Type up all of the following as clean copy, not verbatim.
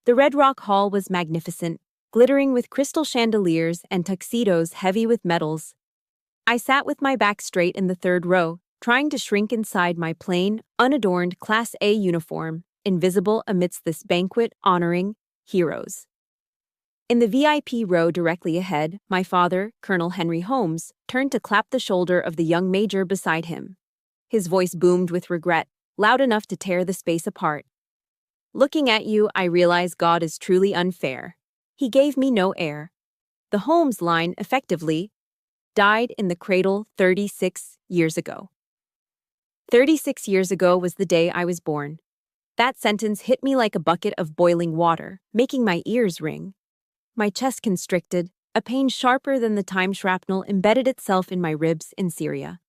The Red Rock Hall was magnificent, glittering with crystal chandeliers and tuxedos heavy with medals. I sat with my back straight in the third row, trying to shrink inside my plain, unadorned Class A uniform, invisible amidst this banquet honoring heroes. In the VIP row directly ahead, my father, Colonel Henry Holmes, turned to clap the shoulder of the young major beside him. His voice boomed with regret, loud enough to tear the space apart. Looking at you, I realize God is truly unfair. He gave me no heir. The Holmes line, effectively, died in the cradle 36 years ago. 36 years ago was the day I was born. That sentence hit me like a bucket of boiling water, making my ears ring. My chest constricted, a pain sharper than the time shrapnel embedded itself in my ribs in Syria.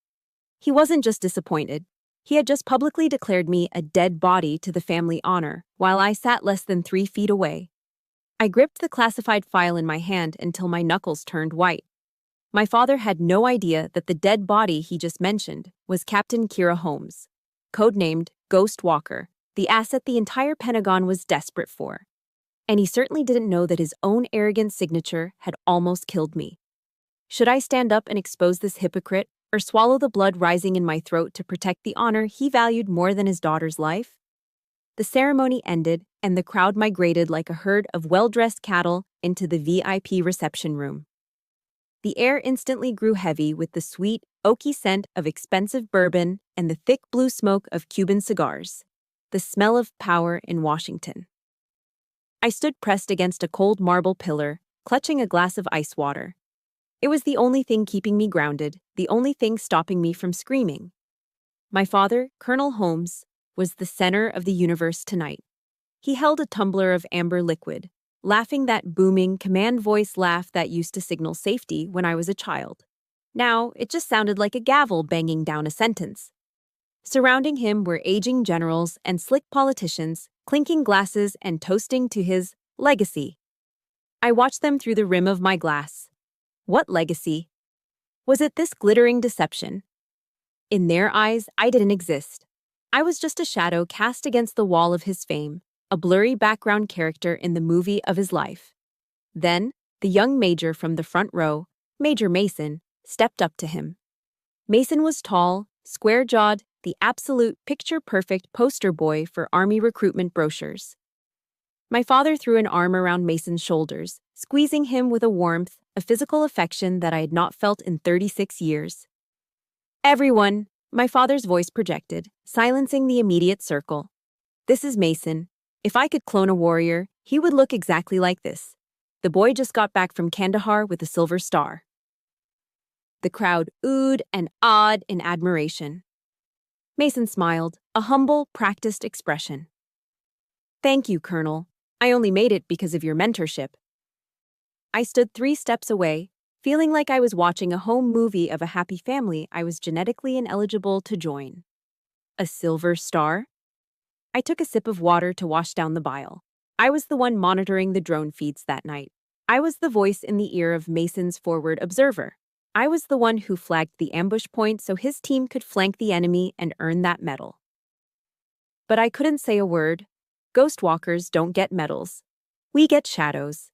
He wasn't just disappointed. He had just publicly declared me a dead body to the family honor, while I sat less than 3 feet away. I gripped the classified file in my hand until my knuckles turned white. My father had no idea that the dead body he just mentioned was Captain Kira Holmes, codenamed Ghost Walker, the asset the entire Pentagon was desperate for. And he certainly didn't know that his own arrogant signature had almost killed me. Should I stand up and expose this hypocrite, or swallow the blood rising in my throat to protect the honor he valued more than his daughter's life? The ceremony ended, and the crowd migrated like a herd of well-dressed cattle into the VIP reception room. The air instantly grew heavy with the sweet, oaky scent of expensive bourbon and the thick blue smoke of Cuban cigars, the smell of power in Washington. I stood pressed against a cold marble pillar, clutching a glass of ice water. It was the only thing keeping me grounded, the only thing stopping me from screaming. My father, Colonel Holmes, was the center of the universe tonight. He held a tumbler of amber liquid, laughing that booming, command voice laugh that used to signal safety when I was a child. Now, it just sounded like a gavel banging down a sentence. Surrounding him were aging generals and slick politicians, clinking glasses and toasting to his legacy. I watched them through the rim of my glass. What legacy? Was it this glittering deception? In their eyes, I didn't exist. I was just a shadow cast against the wall of his fame, a blurry background character in the movie of his life. Then, the young major from the front row, Major Mason, stepped up to him. Mason was tall, square-jawed, the absolute picture-perfect poster boy for Army recruitment brochures. My father threw an arm around Mason's shoulders, squeezing him with a warmth, a physical affection that I had not felt in 36 years. Everyone, my father's voice projected, silencing the immediate circle. This is Mason. If I could clone a warrior, he would look exactly like this. The boy just got back from Kandahar with a silver star. The crowd oohed and awed in admiration. Mason smiled, a humble, practiced expression. Thank you, Colonel. I only made it because of your mentorship. I stood 3 steps away, feeling like I was watching a home movie of a happy family I was genetically ineligible to join. A silver star? I took a sip of water to wash down the bile. I was the one monitoring the drone feeds that night. I was the voice in the ear of Mason's forward observer. I was the one who flagged the ambush point so his team could flank the enemy and earn that medal. But I couldn't say a word. Ghost walkers don't get medals. We get shadows.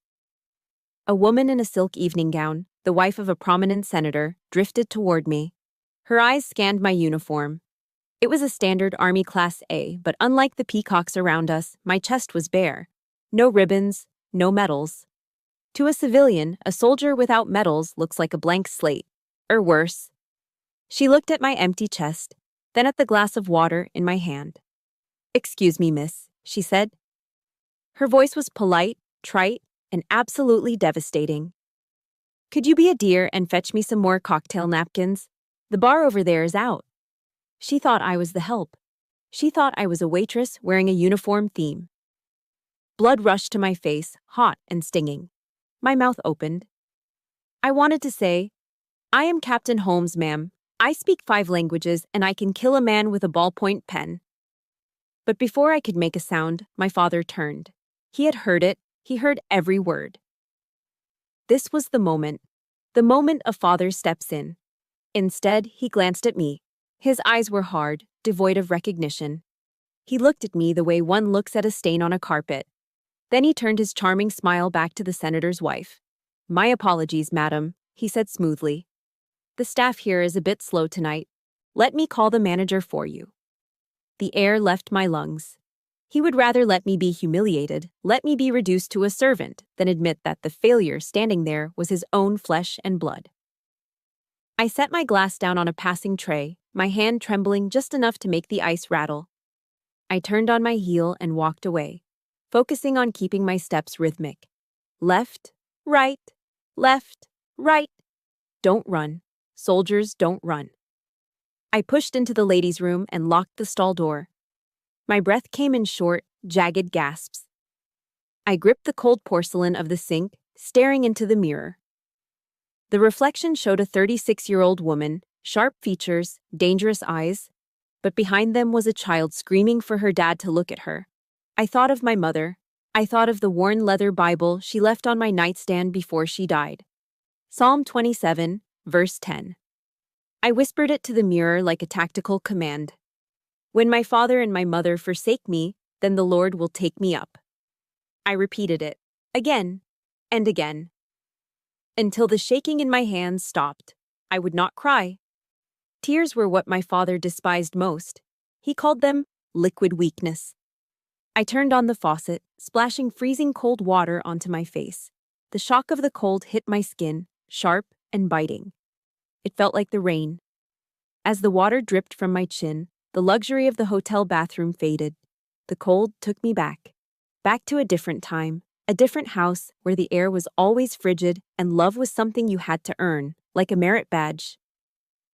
A woman in a silk evening gown, the wife of a prominent senator, drifted toward me. Her eyes scanned my uniform. It was a standard Army Class A, but unlike the peacocks around us, my chest was bare. No ribbons, no medals. To a civilian, a soldier without medals looks like a blank slate, or worse. She looked at my empty chest, then at the glass of water in my hand. "Excuse me, miss," she said. Her voice was polite, trite, and absolutely devastating. "Could you be a dear and fetch me some more cocktail napkins? The bar over there is out." She thought I was the help. She thought I was a waitress wearing a uniform theme. Blood rushed to my face, hot and stinging. My mouth opened. I wanted to say, "I am Captain Holmes, ma'am. I speak 5 languages and I can kill a man with a ballpoint pen." But before I could make a sound, my father turned. He had heard it. He heard every word. This was the moment a father steps in. Instead, he glanced at me. His eyes were hard, devoid of recognition. He looked at me the way one looks at a stain on a carpet. Then he turned his charming smile back to the senator's wife. "My apologies, madam," he said smoothly. "The staff here is a bit slow tonight. Let me call the manager for you." The air left my lungs. He would rather let me be humiliated, let me be reduced to a servant, than admit that the failure standing there was his own flesh and blood. I set my glass down on a passing tray, my hand trembling just enough to make the ice rattle. I turned on my heel and walked away, focusing on keeping my steps rhythmic. Left, right, left, right. Don't run. Soldiers don't run. I pushed into the ladies' room and locked the stall door. My breath came in short, jagged gasps. I gripped the cold porcelain of the sink, staring into the mirror. The reflection showed a 36-year-old woman, sharp features, dangerous eyes, but behind them was a child screaming for her dad to look at her. I thought of my mother. I thought of the worn leather Bible she left on my nightstand before she died. Psalm 27, verse 10. I whispered it to the mirror like a tactical command. "When my father and my mother forsake me, then the Lord will take me up." I repeated it, again and again, until the shaking in my hands stopped. I would not cry. Tears were what my father despised most. He called them liquid weakness. I turned on the faucet, splashing freezing cold water onto my face. The shock of the cold hit my skin, sharp and biting. It felt like the rain. As the water dripped from my chin, the luxury of the hotel bathroom faded. The cold took me back to a different time, a different house where the air was always frigid and love was something you had to earn, like a merit badge.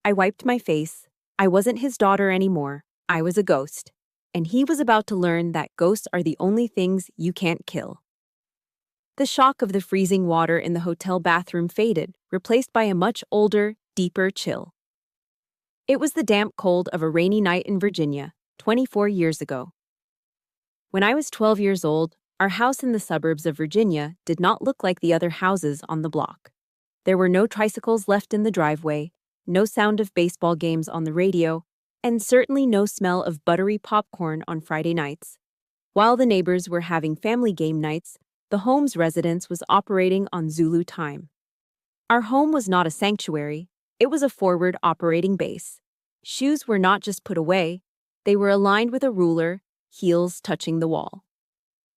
I wiped my face. I wasn't his daughter anymore. I was a ghost. And he was about to learn that ghosts are the only things you can't kill. The shock of the freezing water in the hotel bathroom faded, replaced by a much older, deeper chill. It was the damp cold of a rainy night in Virginia, 24 years ago. When I was 12 years old, our house in the suburbs of Virginia did not look like the other houses on the block. There were no tricycles left in the driveway, no sound of baseball games on the radio, and certainly no smell of buttery popcorn on Friday nights. While the neighbors were having family game nights, the home's residence was operating on Zulu time. Our home was not a sanctuary, it was a forward operating base. Shoes were not just put away, they were aligned with a ruler, heels touching the wall.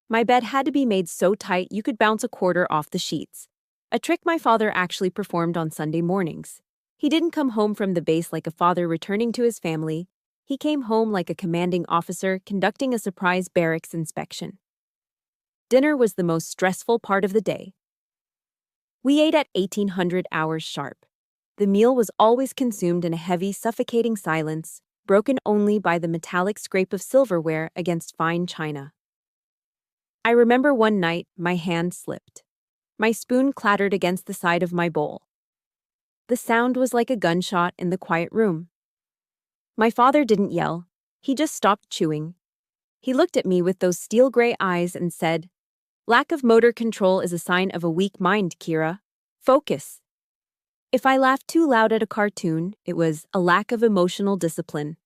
My bed had to be made so tight you could bounce a quarter off the sheets, a trick my father actually performed on Sunday mornings. He didn't come home from the base like a father returning to his family. He came home like a commanding officer conducting a surprise barracks inspection. Dinner was the most stressful part of the day. We ate at 1800 hours sharp. The meal was always consumed in a heavy, suffocating silence, broken only by the metallic scrape of silverware against fine china. I remember one night my hand slipped. My spoon clattered against the side of my bowl. The sound was like a gunshot in the quiet room. My father didn't yell. He just stopped chewing. He looked at me with those steel gray eyes and said, "Lack of motor control is a sign of a weak mind, Kira. Focus." If I laughed too loud at a cartoon, it was a lack of emotional discipline.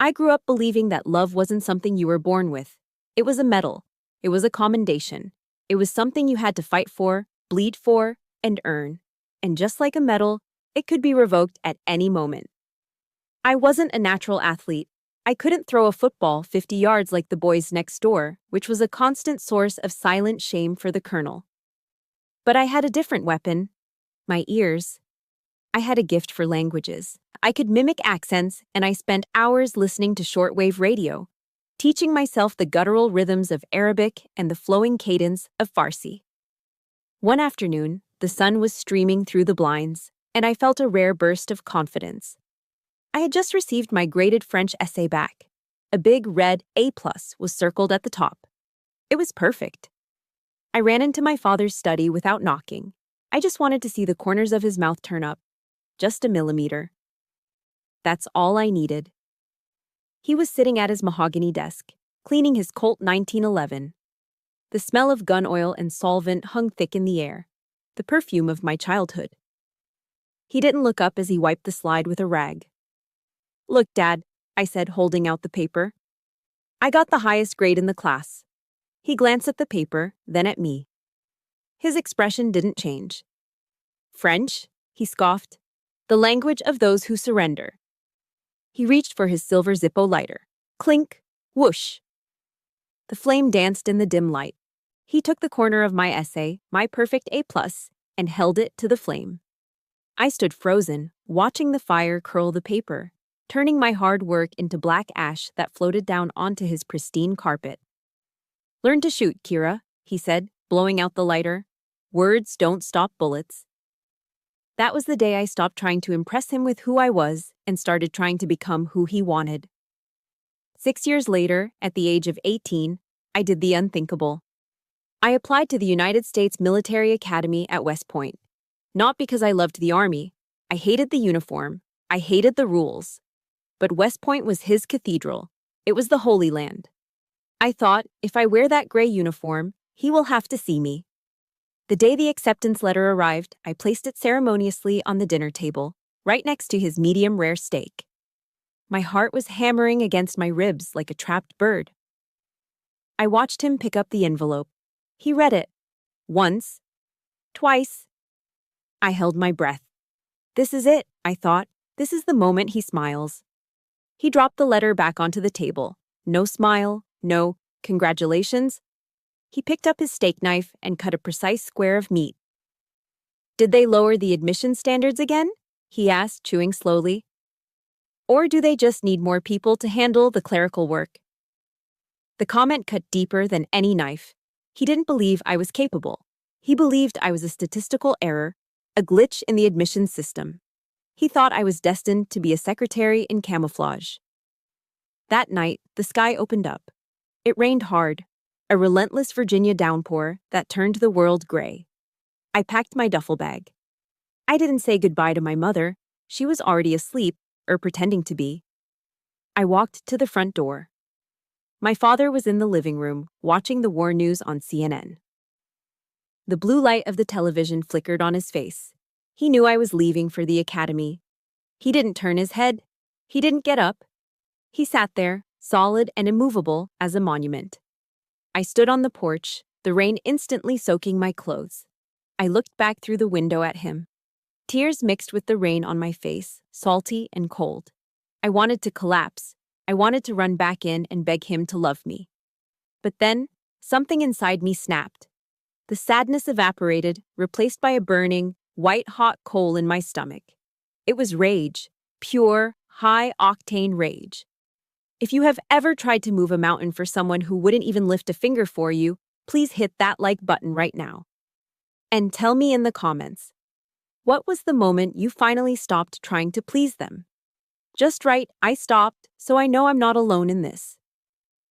I grew up believing that love wasn't something you were born with. It was a medal. It was a commendation. It was something you had to fight for, bleed for, and earn. And just like a medal, it could be revoked at any moment. I wasn't a natural athlete. I couldn't throw a football 50 yards like the boys next door, which was a constant source of silent shame for the colonel. But I had a different weapon: my ears. I had a gift for languages. I could mimic accents, and I spent hours listening to shortwave radio, teaching myself the guttural rhythms of Arabic and the flowing cadence of Farsi. One afternoon, the sun was streaming through the blinds, and I felt a rare burst of confidence. I had just received my graded French essay back. A big red A+ was circled at the top. It was perfect. I ran into my father's study without knocking. I just wanted to see the corners of his mouth turn up. Just a millimeter. That's all I needed. He was sitting at his mahogany desk, cleaning his Colt 1911. The smell of gun oil and solvent hung thick in the air, the perfume of my childhood. He didn't look up as he wiped the slide with a rag. "Look, Dad," I said, holding out the paper. "I got the highest grade in the class." He glanced at the paper, then at me. His expression didn't change. French, he scoffed. The language of those who surrender. He reached for his silver Zippo lighter. Clink, whoosh. The flame danced in the dim light. He took the corner of my essay, my perfect A+, and held it to the flame. I stood frozen, watching the fire curl the paper, turning my hard work into black ash that floated down onto his pristine carpet. Learn to shoot, Kira, he said, blowing out the lighter. Words don't stop bullets. That was the day I stopped trying to impress him with who I was and started trying to become who he wanted. 6 years later, at the age of 18, I did the unthinkable. I applied to the United States Military Academy at West Point. Not because I loved the Army. I hated the uniform. I hated the rules. But West Point was his cathedral. It was the Holy Land. I thought, if I wear that gray uniform, he will have to see me. The day the acceptance letter arrived, I placed it ceremoniously on the dinner table, right next to his medium-rare steak. My heart was hammering against my ribs like a trapped bird. I watched him pick up the envelope. He read it. Once. Twice. I held my breath. This is it, I thought. This is the moment he smiles. He dropped the letter back onto the table. No smile, no congratulations. He picked up his steak knife and cut a precise square of meat. Did they lower the admission standards again? He asked, chewing slowly. Or do they just need more people to handle the clerical work? The comment cut deeper than any knife. He didn't believe I was capable. He believed I was a statistical error, a glitch in the admissions system. He thought I was destined to be a secretary in camouflage. That night, the sky opened up. It rained hard, a relentless Virginia downpour that turned the world gray. I packed my duffel bag. I didn't say goodbye to my mother. She was already asleep, or pretending to be. I walked to the front door. My father was in the living room, watching the war news on CNN. The blue light of the television flickered on his face. He knew I was leaving for the academy. He didn't turn his head. He didn't get up. He sat there, solid and immovable as a monument. I stood on the porch, the rain instantly soaking my clothes. I looked back through the window at him. Tears mixed with the rain on my face, salty and cold. I wanted to collapse. I wanted to run back in and beg him to love me. But then, something inside me snapped. The sadness evaporated, replaced by a burning, white-hot coal in my stomach. It was rage, pure, high-octane rage. If you have ever tried to move a mountain for someone who wouldn't even lift a finger for you, please hit that like button right now. And tell me in the comments, what was the moment you finally stopped trying to please them? Just right, I stopped, so I know I'm not alone in this.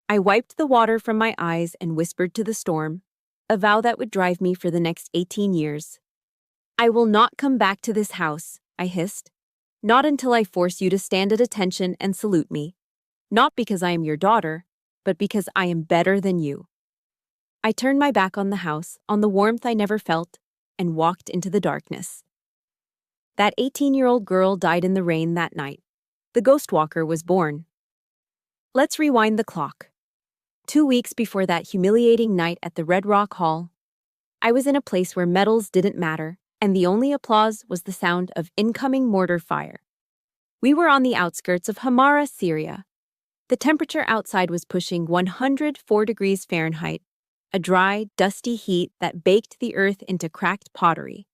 I wiped the water from my eyes and whispered to the storm, a vow that would drive me for the next 18 years. I will not come back to this house, I hissed. Not until I force you to stand at attention and salute me. Not because I am your daughter, but because I am better than you. I turned my back on the house, on the warmth I never felt, and walked into the darkness. That 18-year-old girl died in the rain that night. The ghost walker was born. Let's rewind the clock. 2 weeks before that humiliating night at the Red Rock Hall, I was in a place where medals didn't matter, and the only applause was the sound of incoming mortar fire. We were on the outskirts of Hamara, Syria. The temperature outside was pushing 104 degrees Fahrenheit, a dry, dusty heat that baked the earth into cracked pottery.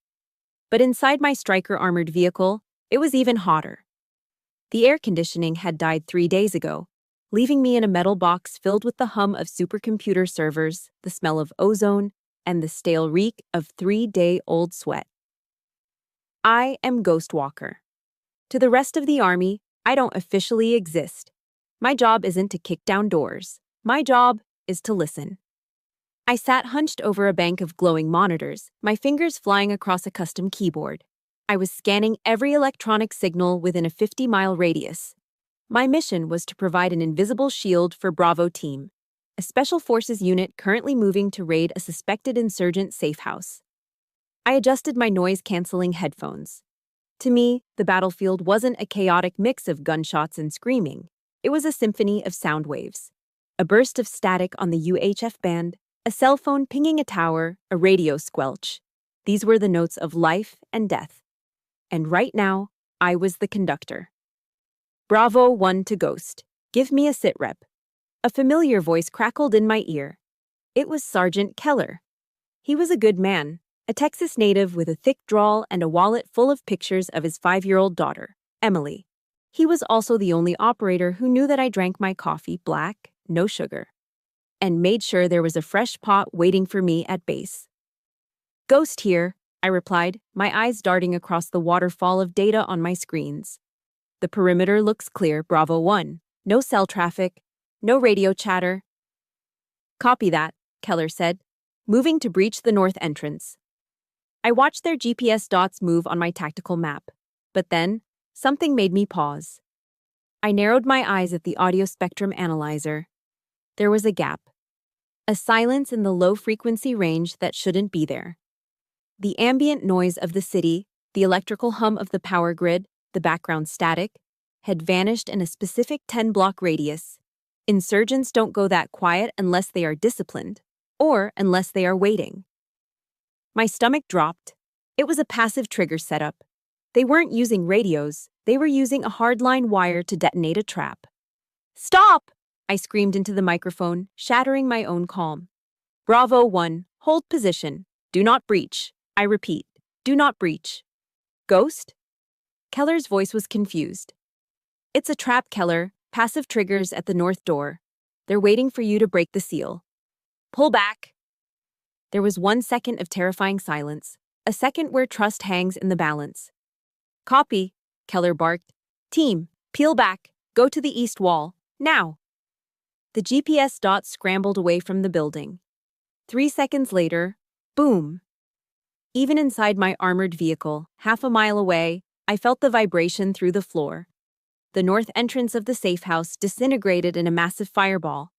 But inside my Stryker armored vehicle, it was even hotter. The air conditioning had died 3 days ago, leaving me in a metal box filled with the hum of supercomputer servers, the smell of ozone, and the stale reek of 3-day-old sweat. I am Ghost Walker. To the rest of the army, I don't officially exist. My job isn't to kick down doors. My job is to listen. I sat hunched over a bank of glowing monitors, my fingers flying across a custom keyboard. I was scanning every electronic signal within a 50-mile radius. My mission was to provide an invisible shield for Bravo Team, a special forces unit currently moving to raid a suspected insurgent safe house. I adjusted my noise-canceling headphones. To me, the battlefield wasn't a chaotic mix of gunshots and screaming. It was a symphony of sound waves. A burst of static on the UHF band, A cell phone pinging a tower, a radio squelch. These were the notes of life and death. And right now, I was the conductor. Bravo 1 to Ghost. Give me a sit rep. A familiar voice crackled in my ear. It was Sergeant Keller. He was a good man, a Texas native with a thick drawl and a wallet full of pictures of his 5-year-old daughter, Emily. He was also the only operator who knew that I drank my coffee black, no sugar, and made sure there was a fresh pot waiting for me at base. Ghost here, I replied, my eyes darting across the waterfall of data on my screens. The perimeter looks clear, Bravo 1. No cell traffic, no radio chatter. Copy that, Keller said, moving to breach the north entrance. I watched their GPS dots move on my tactical map, but then, something made me pause. I narrowed my eyes at the audio spectrum analyzer. There was a gap. A silence in the low-frequency range that shouldn't be there. The ambient noise of the city, the electrical hum of the power grid, the background static, had vanished in a specific 10-block radius. Insurgents don't go that quiet unless they are disciplined, or unless they are waiting. My stomach dropped. It was a passive trigger setup. They weren't using radios, they were using a hardline wire to detonate a trap. Stop! I screamed into the microphone, shattering my own calm. Bravo 1, hold position. Do not breach. I repeat, do not breach. Ghost? Keller's voice was confused. It's a trap, Keller. Passive triggers at the north door. They're waiting for you to break the seal. Pull back. There was 1 second of terrifying silence, a second where trust hangs in the balance. Copy, Keller barked. Team, peel back. Go to the east wall. Now. The GPS dots scrambled away from the building. 3 seconds later, boom. Even inside my armored vehicle, half a mile away, I felt the vibration through the floor. The north entrance of the safe house disintegrated in a massive fireball.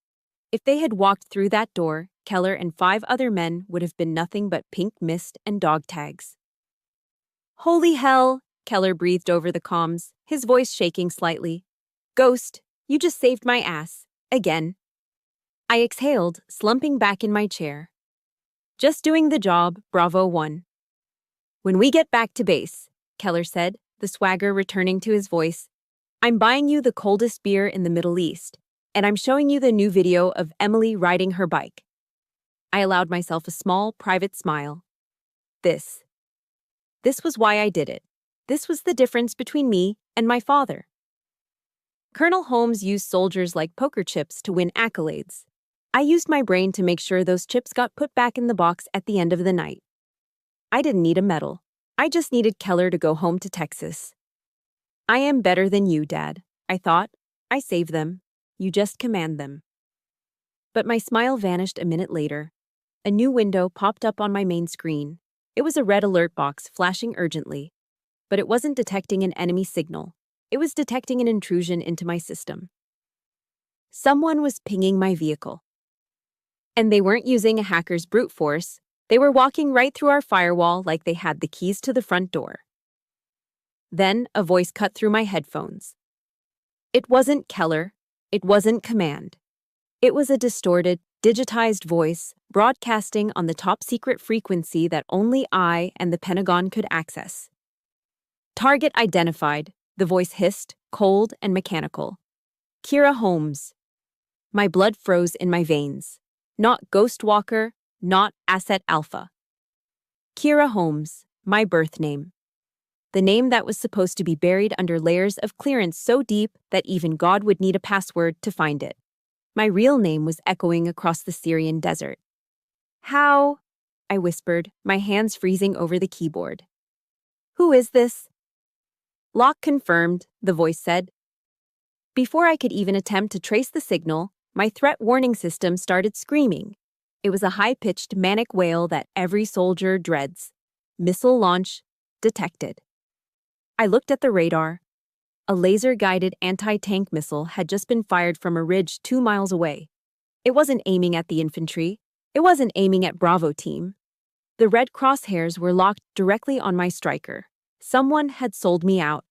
If they had walked through that door, Keller and 5 other men would have been nothing but pink mist and dog tags. Holy hell, Keller breathed over the comms, his voice shaking slightly. Ghost, you just saved my ass. Again. I exhaled, slumping back in my chair. Just doing the job, Bravo 1. When we get back to base, Keller said, the swagger returning to his voice, I'm buying you the coldest beer in the Middle East, and I'm showing you the new video of Emily riding her bike. I allowed myself a small, private smile. This was why I did it. This was the difference between me and my father. Colonel Holmes used soldiers like poker chips to win accolades. I used my brain to make sure those chips got put back in the box at the end of the night. I didn't need a medal. I just needed Keller to go home to Texas. I am better than you, Dad, I thought. I save them. You just command them. But my smile vanished a minute later. A new window popped up on my main screen. It was a red alert box flashing urgently. But it wasn't detecting an enemy signal. It was detecting an intrusion into my system. Someone was pinging my vehicle. And they weren't using a hacker's brute force. They were walking right through our firewall like they had the keys to the front door. Then a voice cut through my headphones. It wasn't Keller. It wasn't command. It was a distorted, digitized voice broadcasting on the top-secret frequency that only I and the Pentagon could access. Target identified, the voice hissed, cold and mechanical. Kira Holmes. My blood froze in my veins. Not Ghost Walker, not Asset Alpha. Kira Holmes, my birth name. The name that was supposed to be buried under layers of clearance so deep that even God would need a password to find it. My real name was echoing across the Syrian desert. How? I whispered, my hands freezing over the keyboard. Who is this? Lock confirmed, the voice said. Before I could even attempt to trace the signal, my threat warning system started screaming. It was a high-pitched, manic wail that every soldier dreads. Missile launch detected. I looked at the radar. A laser-guided anti-tank missile had just been fired from a ridge 2 miles away. It wasn't aiming at the infantry. It wasn't aiming at Bravo team. The red crosshairs were locked directly on my striker. Someone had sold me out.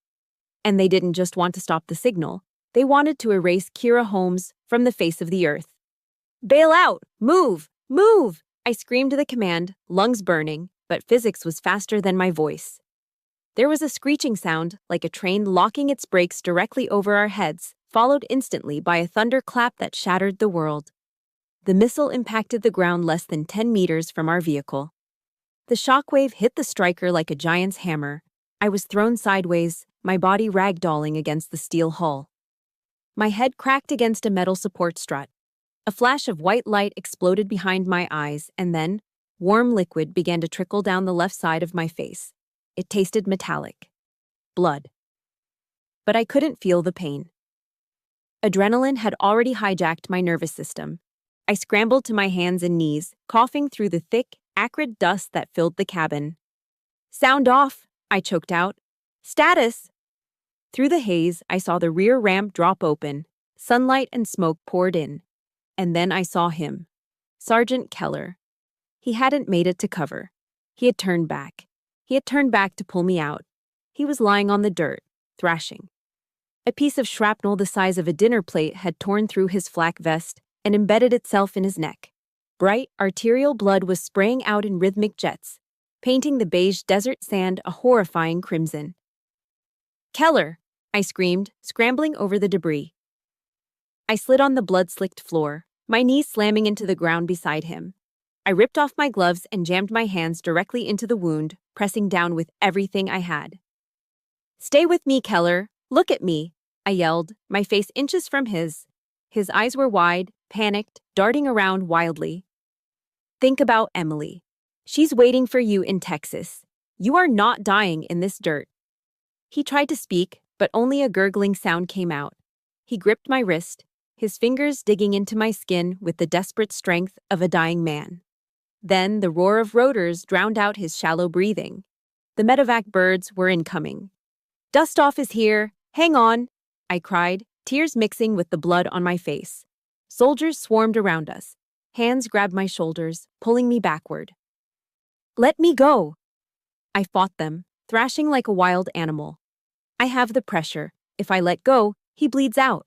And they didn't just want to stop the signal. They wanted to erase Kira Holmes from the face of the earth. Bail out! Move! Move! I screamed the command, lungs burning, but physics was faster than my voice. There was a screeching sound, like a train locking its brakes directly over our heads, followed instantly by a thunderclap that shattered the world. The missile impacted the ground less than 10 meters from our vehicle. The shockwave hit the striker like a giant's hammer. I was thrown sideways, my body ragdolling against the steel hull. My head cracked against a metal support strut. A flash of white light exploded behind my eyes, and then, warm liquid began to trickle down the left side of my face. It tasted metallic. Blood. But I couldn't feel the pain. Adrenaline had already hijacked my nervous system. I scrambled to my hands and knees, coughing through the thick, acrid dust that filled the cabin. "Sound off," I choked out. "Status!" Through the haze, I saw the rear ramp drop open. Sunlight and smoke poured in. And then I saw him. Sergeant Keller. He hadn't made it to cover. He had turned back. He had turned back to pull me out. He was lying on the dirt, thrashing. A piece of shrapnel the size of a dinner plate had torn through his flak vest and embedded itself in his neck. Bright, arterial blood was spraying out in rhythmic jets, painting the beige desert sand a horrifying crimson. "Keller!" I screamed, scrambling over the debris. I slid on the blood-slicked floor, my knees slamming into the ground beside him. I ripped off my gloves and jammed my hands directly into the wound, pressing down with everything I had. "Stay with me, Keller! Look at me!" I yelled, my face inches from his. His eyes were wide, panicked, darting around wildly. "Think about Emily. She's waiting for you in Texas. You are not dying in this dirt." He tried to speak, but only a gurgling sound came out. He gripped my wrist, his fingers digging into my skin with the desperate strength of a dying man. Then the roar of rotors drowned out his shallow breathing. The medevac birds were incoming. "Dust off is here! Hang on!" I cried, tears mixing with the blood on my face. Soldiers swarmed around us. Hands grabbed my shoulders, pulling me backward. "Let me go!" I fought them, thrashing like a wild animal. "I have the pressure. If I let go, he bleeds out."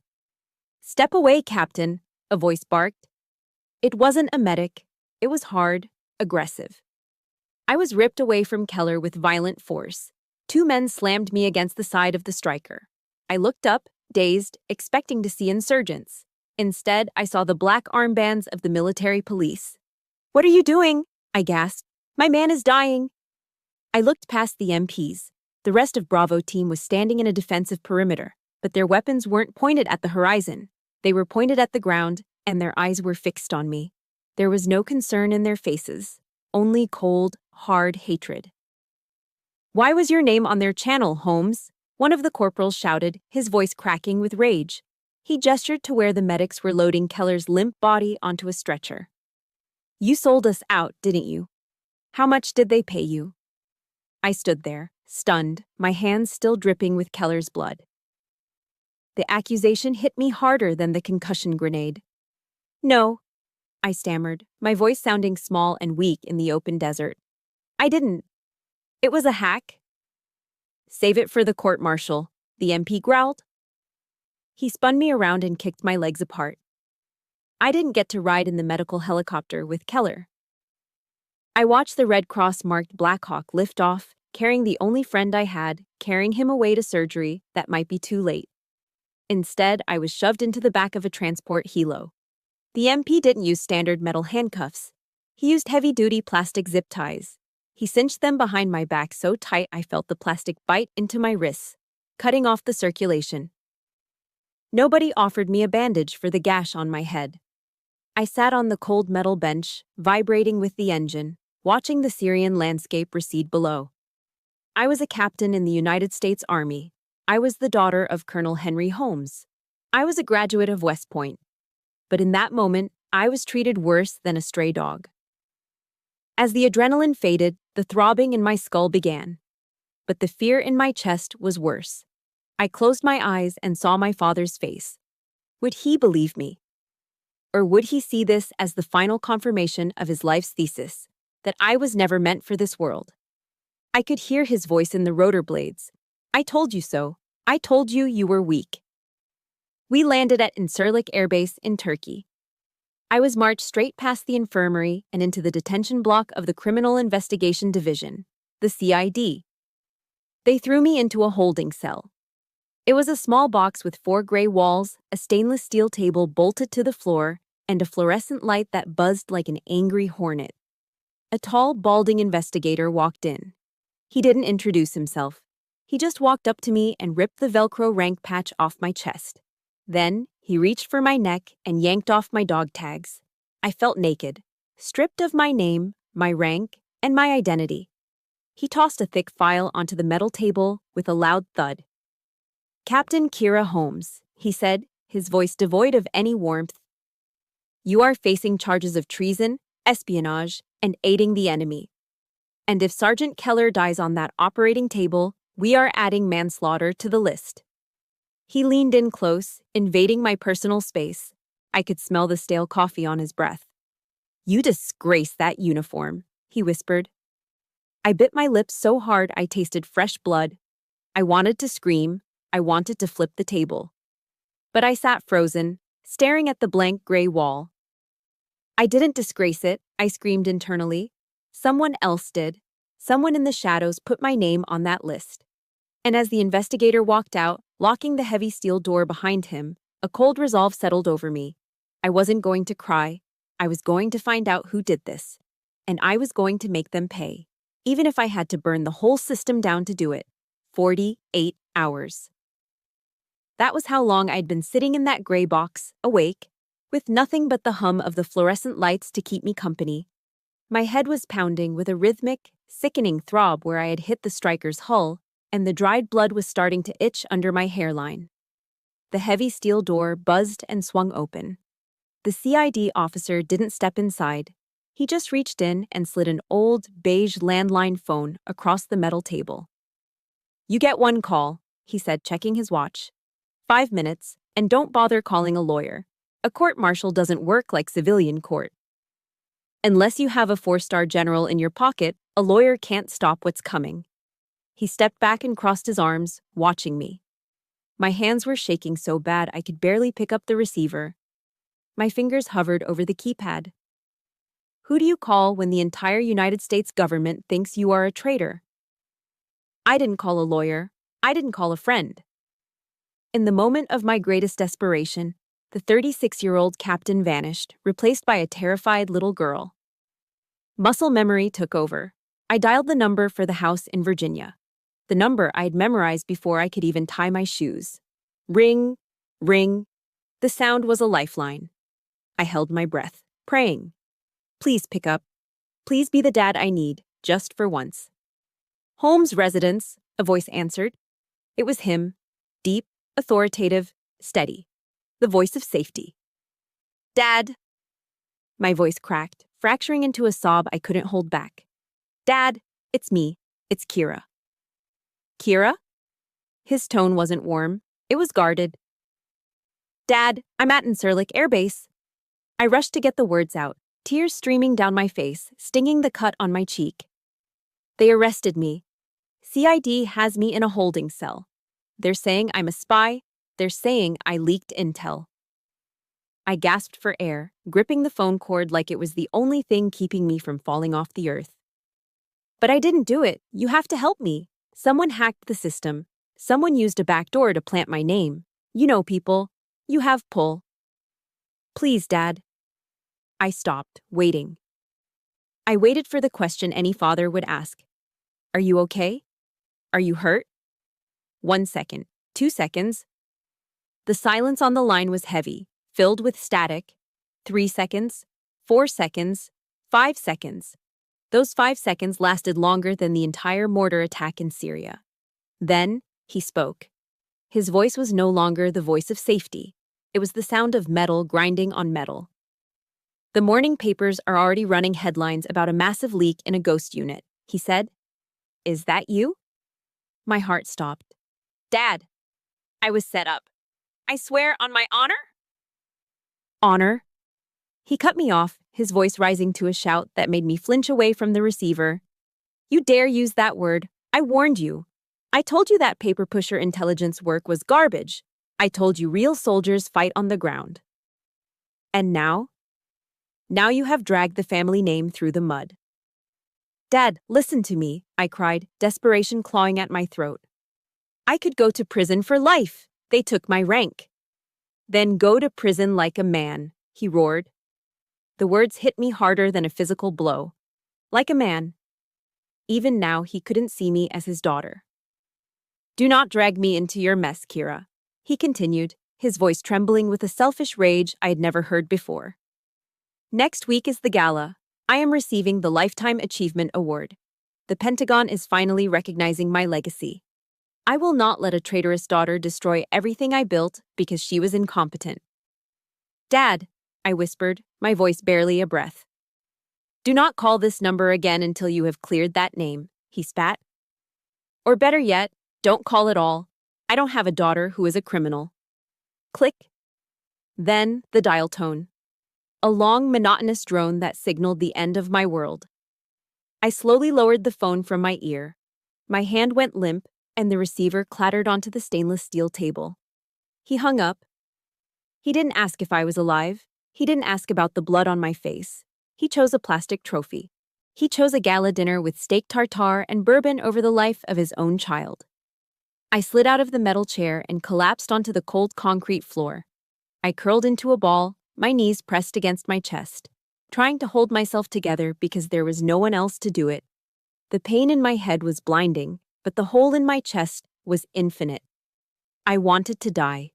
"Step away, Captain," a voice barked. It wasn't a medic. It was hard, aggressive. I was ripped away from Keller with violent force. Two men slammed me against the side of the striker. I looked up, dazed, expecting to see insurgents. Instead, I saw the black armbands of the military police. "What are you doing?" I gasped. "My man is dying." I looked past the MPs. The rest of Bravo team was standing in a defensive perimeter, but their weapons weren't pointed at the horizon. They were pointed at the ground, and their eyes were fixed on me. There was no concern in their faces, only cold, hard hatred. "Why was your name on their channel, Holmes?" One of the corporals shouted, his voice cracking with rage. He gestured to where the medics were loading Keller's limp body onto a stretcher. "You sold us out, didn't you? How much did they pay you?" I stood there, stunned, my hands still dripping with Keller's blood. The accusation hit me harder than the concussion grenade. "No," I stammered, my voice sounding small and weak in the open desert. "I didn't. It was a hack." "Save it for the court-martial," the MP growled. He spun me around and kicked my legs apart. I didn't get to ride in the medical helicopter with Keller. I watched the Red Cross-marked Blackhawk lift off, carrying the only friend I had, carrying him away to surgery that might be too late. Instead, I was shoved into the back of a transport helo. The MP didn't use standard metal handcuffs. He used heavy-duty plastic zip ties. He cinched them behind my back so tight I felt the plastic bite into my wrists, cutting off the circulation. Nobody offered me a bandage for the gash on my head. I sat on the cold metal bench, vibrating with the engine, watching the Syrian landscape recede below. I was a captain in the United States Army. I was the daughter of Colonel Henry Holmes. I was a graduate of West Point. But in that moment, I was treated worse than a stray dog. As the adrenaline faded, the throbbing in my skull began. But the fear in my chest was worse. I closed my eyes and saw my father's face. Would he believe me? Or would he see this as the final confirmation of his life's thesis, that I was never meant for this world? I could hear his voice in the rotor blades. "I told you so. I told you you were weak." We landed at Incirlik Air Base in Turkey. I was marched straight past the infirmary and into the detention block of the Criminal Investigation Division, the CID. They threw me into a holding cell. It was a small box with 4 gray walls, a stainless steel table bolted to the floor, and a fluorescent light that buzzed like an angry hornet. A tall, balding investigator walked in. He didn't introduce himself. He just walked up to me and ripped the Velcro rank patch off my chest. Then, he reached for my neck and yanked off my dog tags. I felt naked, stripped of my name, my rank, and my identity. He tossed a thick file onto the metal table with a loud thud. "Captain Kira Holmes," he said, his voice devoid of any warmth. "You are facing charges of treason, espionage, and aiding the enemy. And if Sergeant Keller dies on that operating table, we are adding manslaughter to the list." He leaned in close, invading my personal space. I could smell the stale coffee on his breath. "You disgrace that uniform," he whispered. I bit my lips so hard I tasted fresh blood. I wanted to scream. I wanted to flip the table. But I sat frozen, staring at the blank gray wall. "I didn't disgrace it," I screamed internally. "Someone else did. Someone in the shadows put my name on that list." And as the investigator walked out, locking the heavy steel door behind him, a cold resolve settled over me. I wasn't going to cry. I was going to find out who did this. And I was going to make them pay, even if I had to burn the whole system down to do it. 48 hours. That was how long I'd been sitting in that gray box, awake, with nothing but the hum of the fluorescent lights to keep me company. My head was pounding with a rhythmic, sickening throb where I had hit the striker's hull, and the dried blood was starting to itch under my hairline. The heavy steel door buzzed and swung open. The CID officer didn't step inside. He just reached in and slid an old, beige landline phone across the metal table. "You get one call," he said, checking his watch. 5 minutes, and don't bother calling a lawyer. A court-martial doesn't work like civilian court. Unless you have a 4-star general in your pocket, a lawyer can't stop what's coming. He stepped back and crossed his arms, watching me. My hands were shaking so bad I could barely pick up the receiver. My fingers hovered over the keypad. "Who do you call when the entire United States government thinks you are a traitor?" I didn't call a lawyer. I didn't call a friend. In the moment of my greatest desperation, the 36-year-old captain vanished, replaced by a terrified little girl. Muscle memory took over. I dialed the number for the house in Virginia. The number I'd memorized before I could even tie my shoes. Ring, ring. The sound was a lifeline. I held my breath, praying. "Please pick up. Please be the dad I need, just for once." "Holmes residence," a voice answered. It was him, deep, authoritative, steady. The voice of safety. "Dad." My voice cracked, fracturing into a sob I couldn't hold back. "Dad, it's me. It's Kira." "Kira?" His tone wasn't warm. It was guarded. "Dad, I'm at Incirlik Air Base." I rushed to get the words out, tears streaming down my face, stinging the cut on my cheek. "They arrested me. CID has me in a holding cell. They're saying I'm a spy. They're saying I leaked intel." I gasped for air, gripping the phone cord like it was the only thing keeping me from falling off the earth. "But I didn't do it. You have to help me. Someone hacked the system. Someone used a backdoor to plant my name. You know people. You have pull." "Please, Dad." I stopped, waiting. I waited for the question any father would ask. "Are you okay? Are you hurt?" 1 second, 2 seconds. The silence on the line was heavy, filled with static. 3 seconds, 4 seconds, 5 seconds. Those 5 seconds lasted longer than the entire mortar attack in Syria. Then, he spoke. His voice was no longer the voice of safety. It was the sound of metal grinding on metal. "The morning papers are already running headlines about a massive leak in a ghost unit," he said. "Is that you?" My heart stopped. "Dad." I was set up. "I swear on my honor?" "Honor?" He cut me off, his voice rising to a shout that made me flinch away from the receiver. "You dare use that word. I warned you. I told you that paper pusher intelligence work was garbage. I told you real soldiers fight on the ground." "And now?" Now you have dragged the family name through the mud. Dad, listen to me, I cried, desperation clawing at my throat. I could go to prison for life. They took my rank. Then go to prison like a man, he roared. The words hit me harder than a physical blow. Like a man. Even now, he couldn't see me as his daughter. Do not drag me into your mess, Kira, he continued, his voice trembling with a selfish rage I had never heard before. Next week is the gala. I am receiving the Lifetime Achievement Award. The Pentagon is finally recognizing my legacy. I will not let a traitorous daughter destroy everything I built because she was incompetent. Dad, I whispered, my voice barely a breath. Do not call this number again until you have cleared that name, he spat. Or better yet, don't call at all. I don't have a daughter who is a criminal. Click. Then the dial tone. A long, monotonous drone that signaled the end of my world. I slowly lowered the phone from my ear. My hand went limp, and the receiver clattered onto the stainless steel table. He hung up. He didn't ask if I was alive. He didn't ask about the blood on my face. He chose a plastic trophy. He chose a gala dinner with steak tartare and bourbon over the life of his own child. I slid out of the metal chair and collapsed onto the cold concrete floor. I curled into a ball, my knees pressed against my chest, trying to hold myself together because there was no one else to do it. The pain in my head was blinding, but the hole in my chest was infinite. I wanted to die.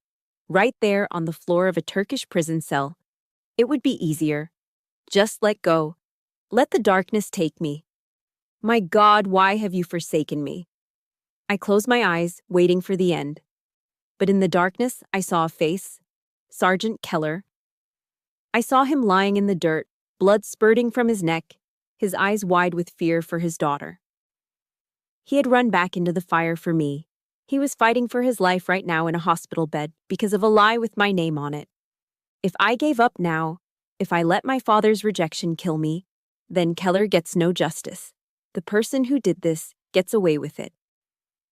Right there on the floor of a Turkish prison cell. It would be easier. Just let go. Let the darkness take me. My God, why have you forsaken me? I closed my eyes, waiting for the end. But in the darkness, I saw a face. Sergeant Keller. I saw him lying in the dirt, blood spurting from his neck, his eyes wide with fear for his daughter. He had run back into the fire for me. He was fighting for his life right now in a hospital bed because of a lie with my name on it. If I gave up now, if I let my father's rejection kill me, then Keller gets no justice. The person who did this gets away with it.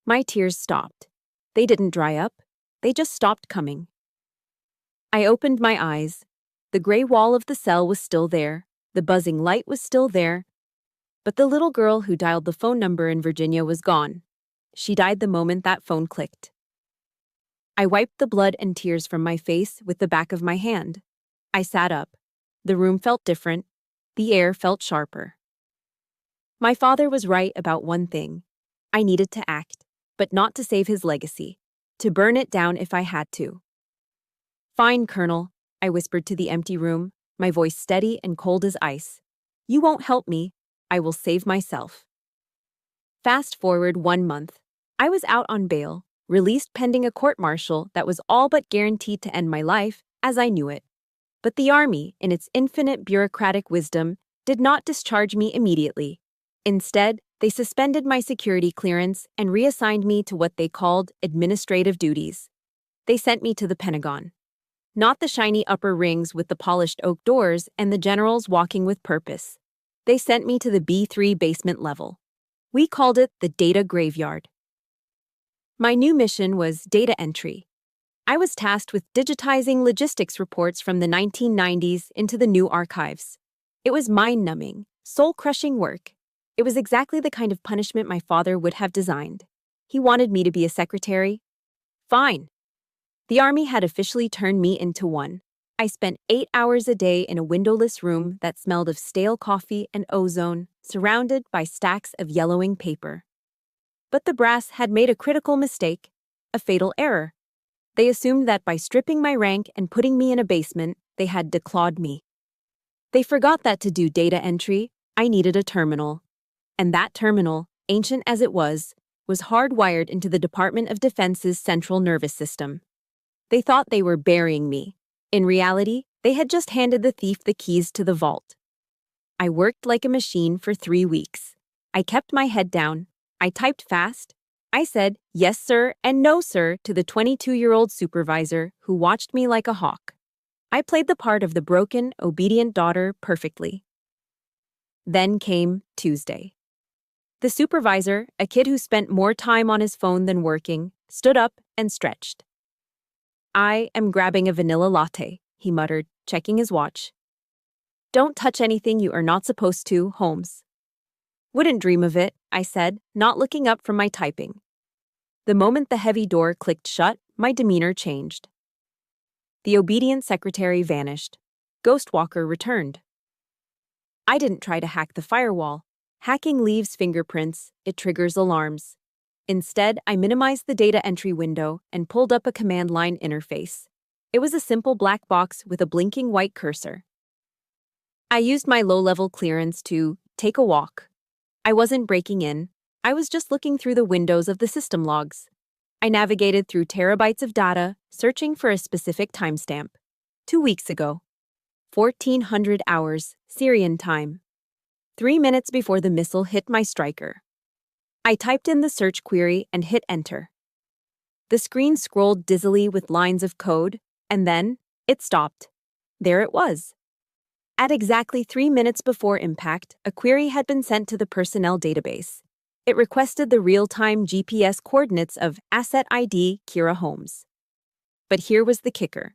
My tears stopped. They didn't dry up. They just stopped coming. I opened my eyes. The gray wall of the cell was still there. The buzzing light was still there. But the little girl who dialed the phone number in Virginia was gone. She died the moment that phone clicked. I wiped the blood and tears from my face with the back of my hand. I sat up. The room felt different. The air felt sharper. My father was right about one thing. I needed to act, but not to save his legacy. To burn it down if I had to. Fine, Colonel, I whispered to the empty room, my voice steady and cold as ice. You won't help me. I will save myself. Fast forward 1 month. I was out on bail, released pending a court-martial that was all but guaranteed to end my life as I knew it. But the Army, in its infinite bureaucratic wisdom, did not discharge me immediately. Instead, they suspended my security clearance and reassigned me to what they called administrative duties. They sent me to the Pentagon. Not the shiny upper rings with the polished oak doors and the generals walking with purpose. They sent me to the B3 basement level. We called it the data graveyard. My new mission was data entry. I was tasked with digitizing logistics reports from the 1990s into the new archives. It was mind-numbing, soul-crushing work. It was exactly the kind of punishment my father would have designed. He wanted me to be a secretary. Fine. The Army had officially turned me into one. I spent 8 hours a day in a windowless room that smelled of stale coffee and ozone, surrounded by stacks of yellowing paper. But the brass had made a critical mistake, a fatal error. They assumed that by stripping my rank and putting me in a basement, they had declawed me. They forgot that to do data entry, I needed a terminal. And that terminal, ancient as it was hardwired into the Department of Defense's central nervous system. They thought they were burying me. In reality, they had just handed the thief the keys to the vault. I worked like a machine for 3 weeks. I kept my head down. I typed fast. I said, "Yes, sir," and "No, sir," to the 22-year-old supervisor who watched me like a hawk. I played the part of the broken, obedient daughter perfectly. Then came Tuesday. The supervisor, a kid who spent more time on his phone than working, stood up and stretched. "I am grabbing a vanilla latte," he muttered, checking his watch. Don't touch anything you are not supposed to, Holmes. Wouldn't dream of it, I said, not looking up from my typing. The moment the heavy door clicked shut, my demeanor changed. The obedient secretary vanished. Ghostwalker returned. I didn't try to hack the firewall. Hacking leaves fingerprints, it triggers alarms. Instead, I minimized the data entry window and pulled up a command line interface. It was a simple black box with a blinking white cursor. I used my low-level clearance to take a walk. I wasn't breaking in. I was just looking through the windows of the system logs. I navigated through terabytes of data, searching for a specific timestamp. 2 weeks ago. 1400 hours, Syrian time. 3 minutes before the missile hit my striker. I typed in the search query and hit enter. The screen scrolled dizzily with lines of code, and then it stopped. There it was. At exactly 3 minutes before impact, a query had been sent to the personnel database. It requested the real-time GPS coordinates of Asset ID Kira Holmes. But here was the kicker.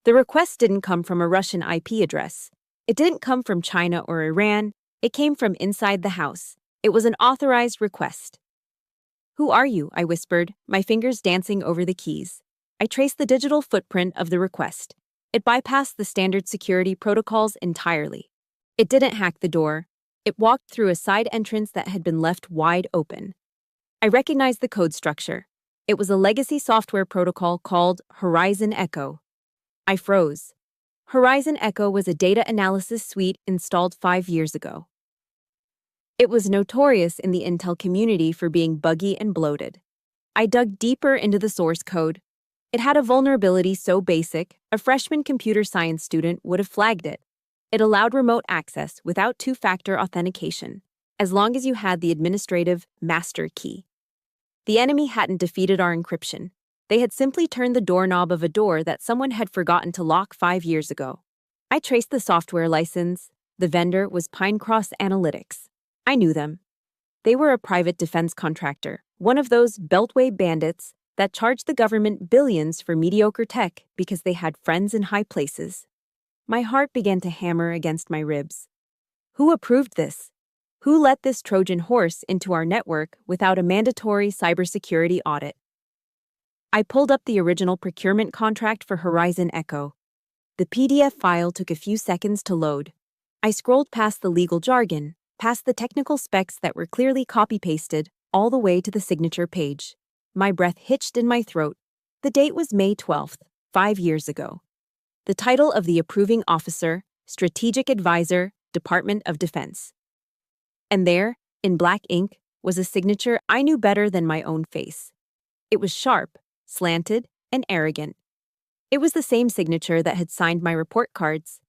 The request didn't come from a Russian IP address. It didn't come from China or Iran. It came from inside the house. It was an authorized request. "Who are you?" I whispered, my fingers dancing over the keys. I traced the digital footprint of the request. It bypassed the standard security protocols entirely. It didn't hack the door. It walked through a side entrance that had been left wide open. I recognized the code structure. It was a legacy software protocol called Horizon Echo. I froze. Horizon Echo was a data analysis suite installed 5 years ago. It was notorious in the Intel community for being buggy and bloated. I dug deeper into the source code. It had a vulnerability so basic, a freshman computer science student would have flagged it. It allowed remote access without two-factor authentication, as long as you had the administrative master key. The enemy hadn't defeated our encryption. They had simply turned the doorknob of a door that someone had forgotten to lock 5 years ago. I traced the software license. The vendor was Pinecross Analytics. I knew them. They were a private defense contractor, one of those beltway bandits that charged the government billions for mediocre tech because they had friends in high places. My heart began to hammer against my ribs. Who approved this? Who let this Trojan horse into our network without a mandatory cybersecurity audit? I pulled up the original procurement contract for Horizon Echo. The PDF file took a few seconds to load. I scrolled past the legal jargon, past the technical specs that were clearly copy-pasted, all the way to the signature page. My breath hitched in my throat. The date was May 12th, 5 years ago. The title of the approving officer, Strategic Advisor, Department of Defense. And there, in black ink, was a signature I knew better than my own face. It was sharp, slanted, and arrogant. It was the same signature that had signed my report cards.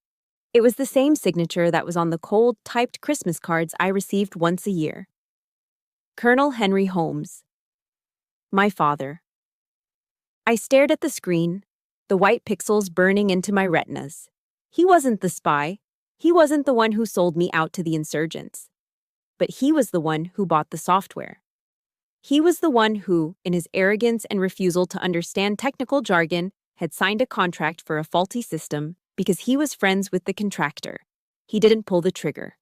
It was the same signature that was on the cold, typed Christmas cards I received once a year. Colonel Henry Holmes. My father. I stared at the screen, the white pixels burning into my retinas. He wasn't the spy. He wasn't the one who sold me out to the insurgents. But he was the one who bought the software. He was the one who, in his arrogance and refusal to understand technical jargon, had signed a contract for a faulty system because he was friends with the contractor. He didn't pull the trigger.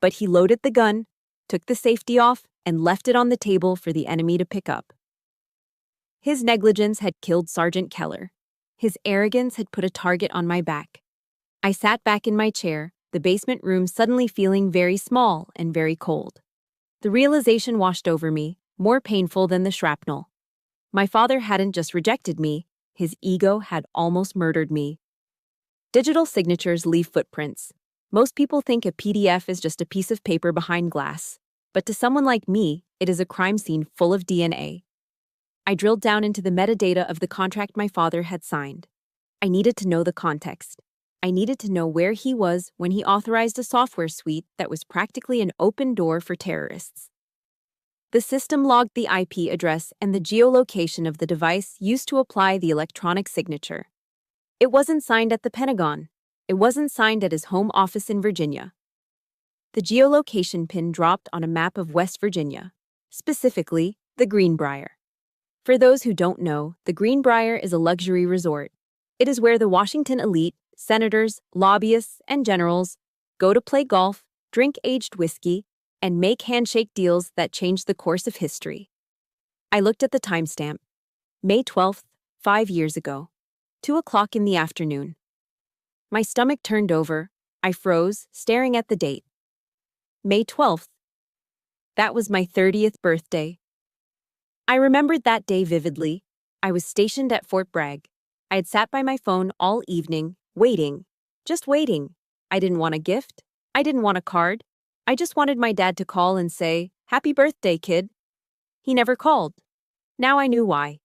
But he loaded the gun, took the safety off, and left it on the table for the enemy to pick up. His negligence had killed Sergeant Keller. His arrogance had put a target on my back. I sat back in my chair, the basement room suddenly feeling very small and very cold. The realization washed over me, more painful than the shrapnel. My father hadn't just rejected me, his ego had almost murdered me. Digital signatures leave footprints. Most people think a PDF is just a piece of paper behind glass, but to someone like me, it is a crime scene full of DNA. I drilled down into the metadata of the contract my father had signed. I needed to know the context. I needed to know where he was when he authorized a software suite that was practically an open door for terrorists. The system logged the IP address and the geolocation of the device used to apply the electronic signature. It wasn't signed at the Pentagon. It wasn't signed at his home office in Virginia. The geolocation pin dropped on a map of West Virginia, specifically the Greenbrier. For those who don't know, the Greenbrier is a luxury resort. It is where the Washington elite, senators, lobbyists, and generals go to play golf, drink aged whiskey, and make handshake deals that change the course of history. I looked at the timestamp. May 12th, 5 years ago. 2 o'clock in the afternoon. My stomach turned over. I froze, staring at the date. May 12th. That was my 30th birthday. I remembered that day vividly. I was stationed at Fort Bragg. I had sat by my phone all evening, waiting. Just waiting. I didn't want a gift. I didn't want a card. I just wanted my dad to call and say, "Happy birthday, kid." He never called. Now I knew why.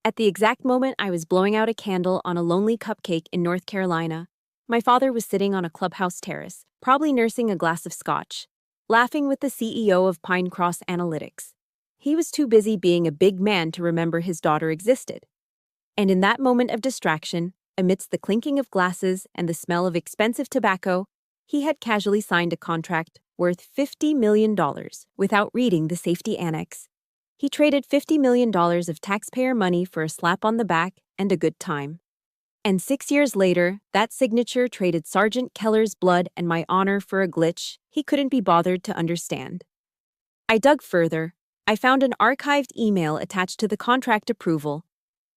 At the exact moment I was blowing out a candle on a lonely cupcake in North Carolina, my father was sitting on a clubhouse terrace, probably nursing a glass of scotch, laughing with the CEO of Pine Cross Analytics. He was too busy being a big man to remember his daughter existed. And in that moment of distraction, amidst the clinking of glasses and the smell of expensive tobacco, he had casually signed a contract worth $50 million without reading the safety annex. He traded $50 million of taxpayer money for a slap on the back and a good time. And 6 years later, that signature traded Sergeant Keller's blood and my honor for a glitch he couldn't be bothered to understand. I dug further. I found an archived email attached to the contract approval.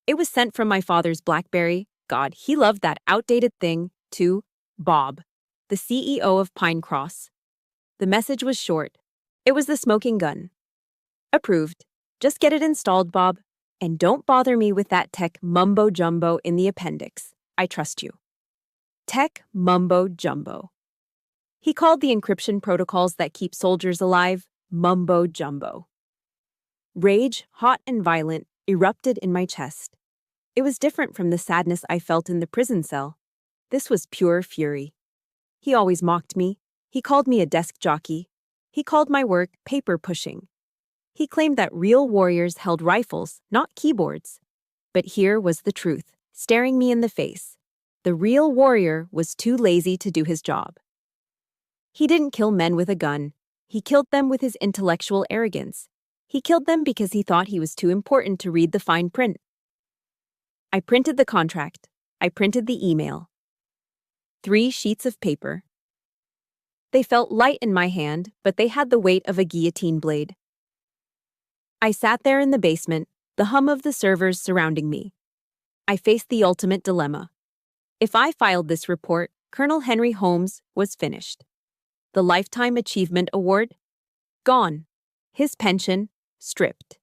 It was sent from my father's BlackBerry. God, he loved that outdated thing, to Bob, the CEO of Pine Cross. The message was short. It was the smoking gun. Approved. Just get it installed, Bob. And don't bother me with that tech mumbo-jumbo in the appendix. I trust you. Tech mumbo-jumbo. He called the encryption protocols that keep soldiers alive mumbo-jumbo. Rage, hot and violent, erupted in my chest. It was different from the sadness I felt in the prison cell. This was pure fury. He always mocked me. He called me a desk jockey. He called my work paper pushing. He claimed that real warriors held rifles, not keyboards. But here was the truth, staring me in the face. The real warrior was too lazy to do his job. He didn't kill men with a gun. He killed them with his intellectual arrogance. He killed them because he thought he was too important to read the fine print. I printed the contract. I printed the email. 3 sheets of paper. They felt light in my hand, but they had the weight of a guillotine blade. I sat there in the basement, the hum of the servers surrounding me. I faced the ultimate dilemma. If I filed this report, Colonel Henry Holmes was finished. The Lifetime Achievement Award? Gone. His pension? Stripped.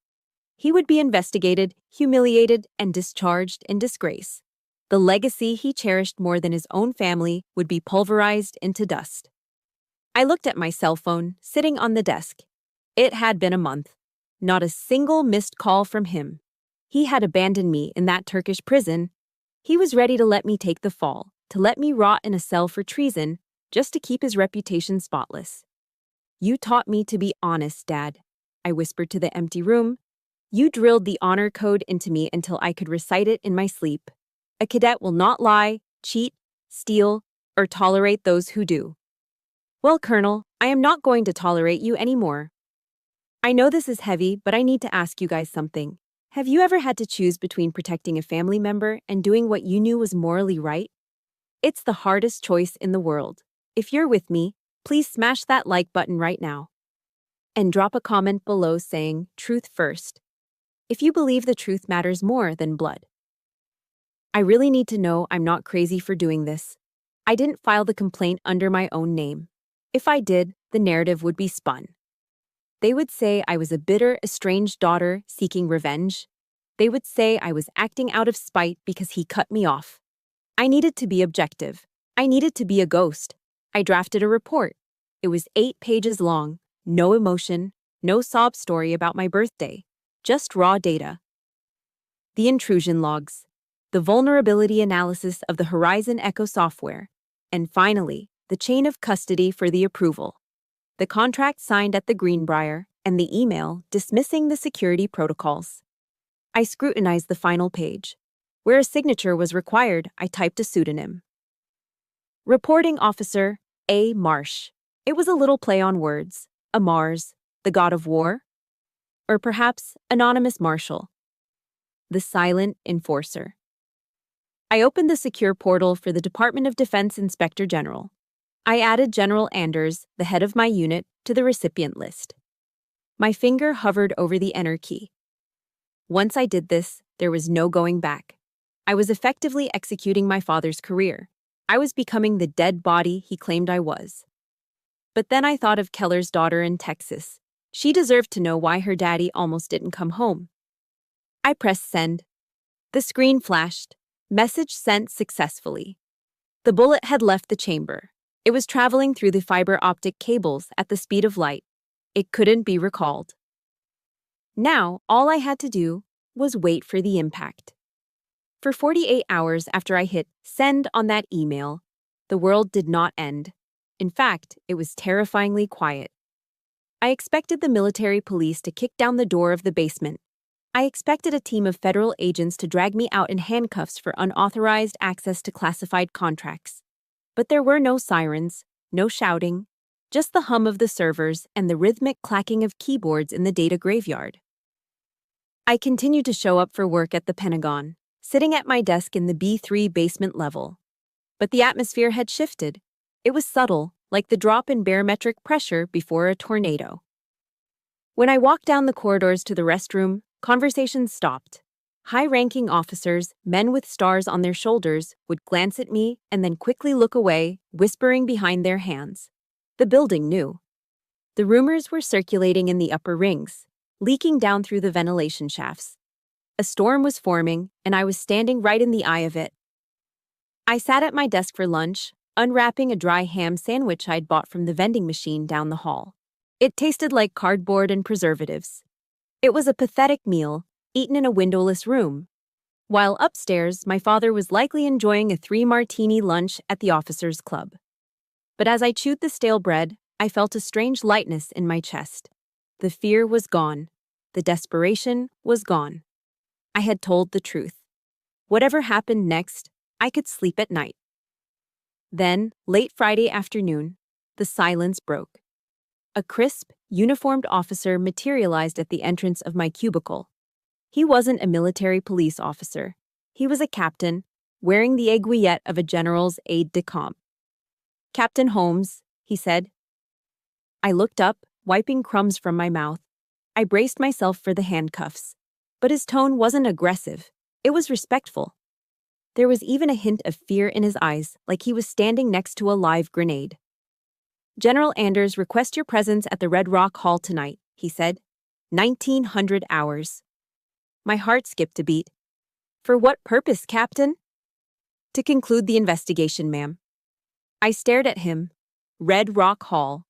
He would be investigated, humiliated, and discharged in disgrace. The legacy he cherished more than his own family would be pulverized into dust. I looked at my cell phone, sitting on the desk. It had been a month. Not a single missed call from him. He had abandoned me in that Turkish prison. He was ready to let me take the fall, to let me rot in a cell for treason, just to keep his reputation spotless. "You taught me to be honest, Dad," I whispered to the empty room. "You drilled the honor code into me until I could recite it in my sleep. A cadet will not lie, cheat, steal, or tolerate those who do." Well, Colonel, I am not going to tolerate you anymore. I know this is heavy, but I need to ask you guys something. Have you ever had to choose between protecting a family member and doing what you knew was morally right? It's the hardest choice in the world. If you're with me, please smash that like button right now. And drop a comment below saying, "Truth first," if you believe the truth matters more than blood. I really need to know I'm not crazy for doing this. I didn't file the complaint under my own name. If I did, the narrative would be spun. They would say I was a bitter, estranged daughter seeking revenge. They would say I was acting out of spite because he cut me off. I needed to be objective. I needed to be a ghost. I drafted a report. It was 8 pages long, no emotion, no sob story about my birthday, just raw data. The intrusion logs, the vulnerability analysis of the Horizon Echo software, and finally, the chain of custody for the approval. The contract signed at the Greenbrier, and the email dismissing the security protocols. I scrutinized the final page. Where a signature was required, I typed a pseudonym. Reporting Officer A. Marsh. It was a little play on words. A Mars, the god of war? Or perhaps Anonymous Marshal, the silent enforcer. I opened the secure portal for the Department of Defense Inspector General. I added General Anders, the head of my unit, to the recipient list. My finger hovered over the enter key. Once I did this, there was no going back. I was effectively executing my father's career. I was becoming the dead body he claimed I was. But then I thought of Keller's daughter in Texas. She deserved to know why her daddy almost didn't come home. I pressed send. The screen flashed. Message sent successfully. The bullet had left the chamber. It was traveling through the fiber optic cables at the speed of light. It couldn't be recalled. Now, all I had to do was wait for the impact. For 48 hours after I hit send on that email, the world did not end. In fact, it was terrifyingly quiet. I expected the military police to kick down the door of the basement. I expected a team of federal agents to drag me out in handcuffs for unauthorized access to classified contracts. But there were no sirens, no shouting, just the hum of the servers and the rhythmic clacking of keyboards in the data graveyard. I continued to show up for work at the Pentagon, sitting at my desk in the B3 basement level. But the atmosphere had shifted. It was subtle, like the drop in barometric pressure before a tornado. When I walked down the corridors to the restroom, conversations stopped. High-ranking officers, men with stars on their shoulders, would glance at me and then quickly look away, whispering behind their hands. The building knew. The rumors were circulating in the upper rings, leaking down through the ventilation shafts. A storm was forming, and I was standing right in the eye of it. I sat at my desk for lunch, unwrapping a dry ham sandwich I'd bought from the vending machine down the hall. It tasted like cardboard and preservatives. It was a pathetic meal, eaten in a windowless room. While upstairs, my father was likely enjoying a 3-martini lunch at the officers' club. But as I chewed the stale bread, I felt a strange lightness in my chest. The fear was gone. The desperation was gone. I had told the truth. Whatever happened next, I could sleep at night. Then, late Friday afternoon, the silence broke. A crisp, uniformed officer materialized at the entrance of my cubicle. He wasn't a military police officer. He was a captain, wearing the aiguillette of a general's aide-de-camp. "Captain Holmes," he said. I looked up, wiping crumbs from my mouth. I braced myself for the handcuffs. But his tone wasn't aggressive. It was respectful. There was even a hint of fear in his eyes, like he was standing next to a live grenade. "General Anders requests your presence at the Red Rock Hall tonight," he said. 1900 hours. My heart skipped a beat. "For what purpose, Captain?" "To conclude the investigation, ma'am." I stared at him. Red Rock Hall.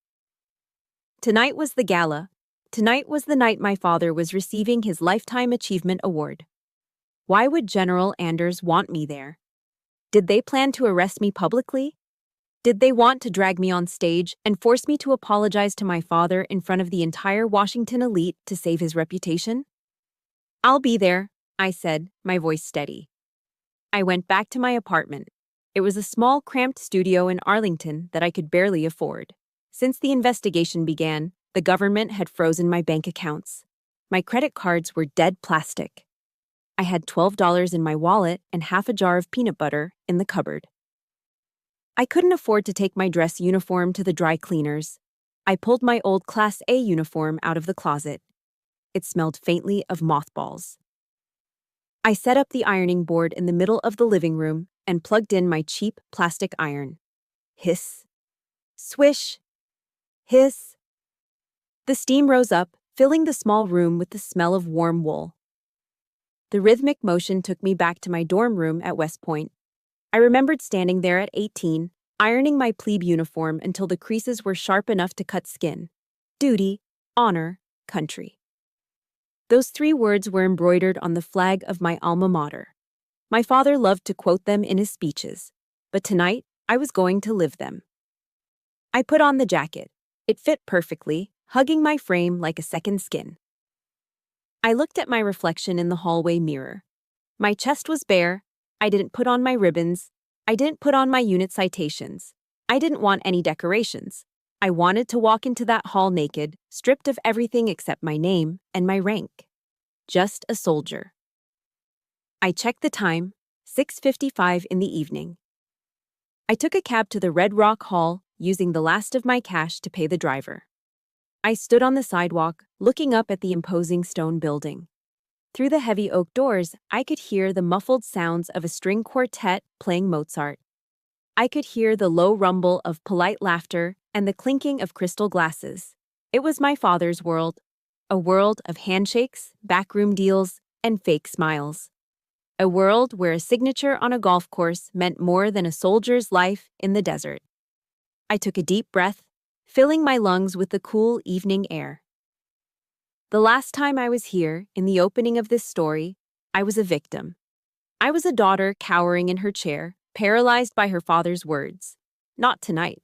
Tonight was the gala. Tonight was the night my father was receiving his Lifetime Achievement Award. Why would General Anders want me there? Did they plan to arrest me publicly? Did they want to drag me on stage and force me to apologize to my father in front of the entire Washington elite to save his reputation? "I'll be there," I said, my voice steady. I went back to my apartment. It was a small, cramped studio in Arlington that I could barely afford. Since the investigation began, the government had frozen my bank accounts. My credit cards were dead plastic. I had $12 in my wallet and half a jar of peanut butter in the cupboard. I couldn't afford to take my dress uniform to the dry cleaners. I pulled my old Class A uniform out of the closet. It smelled faintly of mothballs. I set up the ironing board in the middle of the living room and plugged in my cheap plastic iron. Hiss. Swish. Hiss. The steam rose up, filling the small room with the smell of warm wool. The rhythmic motion took me back to my dorm room at West Point. I remembered standing there at 18, ironing my plebe uniform until the creases were sharp enough to cut skin. Duty, honor, country. Those 3 words were embroidered on the flag of my alma mater. My father loved to quote them in his speeches, but tonight I was going to live them. I put on the jacket. It fit perfectly, hugging my frame like a second skin. I looked at my reflection in the hallway mirror. My chest was bare. I didn't put on my ribbons. I didn't put on my unit citations. I didn't want any decorations. I wanted to walk into that hall naked, stripped of everything except my name and my rank. Just a soldier. I checked the time, 6:55 in the evening. I took a cab to the Red Rock Hall, using the last of my cash to pay the driver. I stood on the sidewalk, looking up at the imposing stone building. Through the heavy oak doors, I could hear the muffled sounds of a string quartet playing Mozart. I could hear the low rumble of polite laughter and the clinking of crystal glasses. It was my father's world, a world of handshakes, backroom deals, and fake smiles. A world where a signature on a golf course meant more than a soldier's life in the desert. I took a deep breath, filling my lungs with the cool evening air. The last time I was here, in the opening of this story, I was a victim. I was a daughter cowering in her chair, paralyzed by her father's words. Not tonight.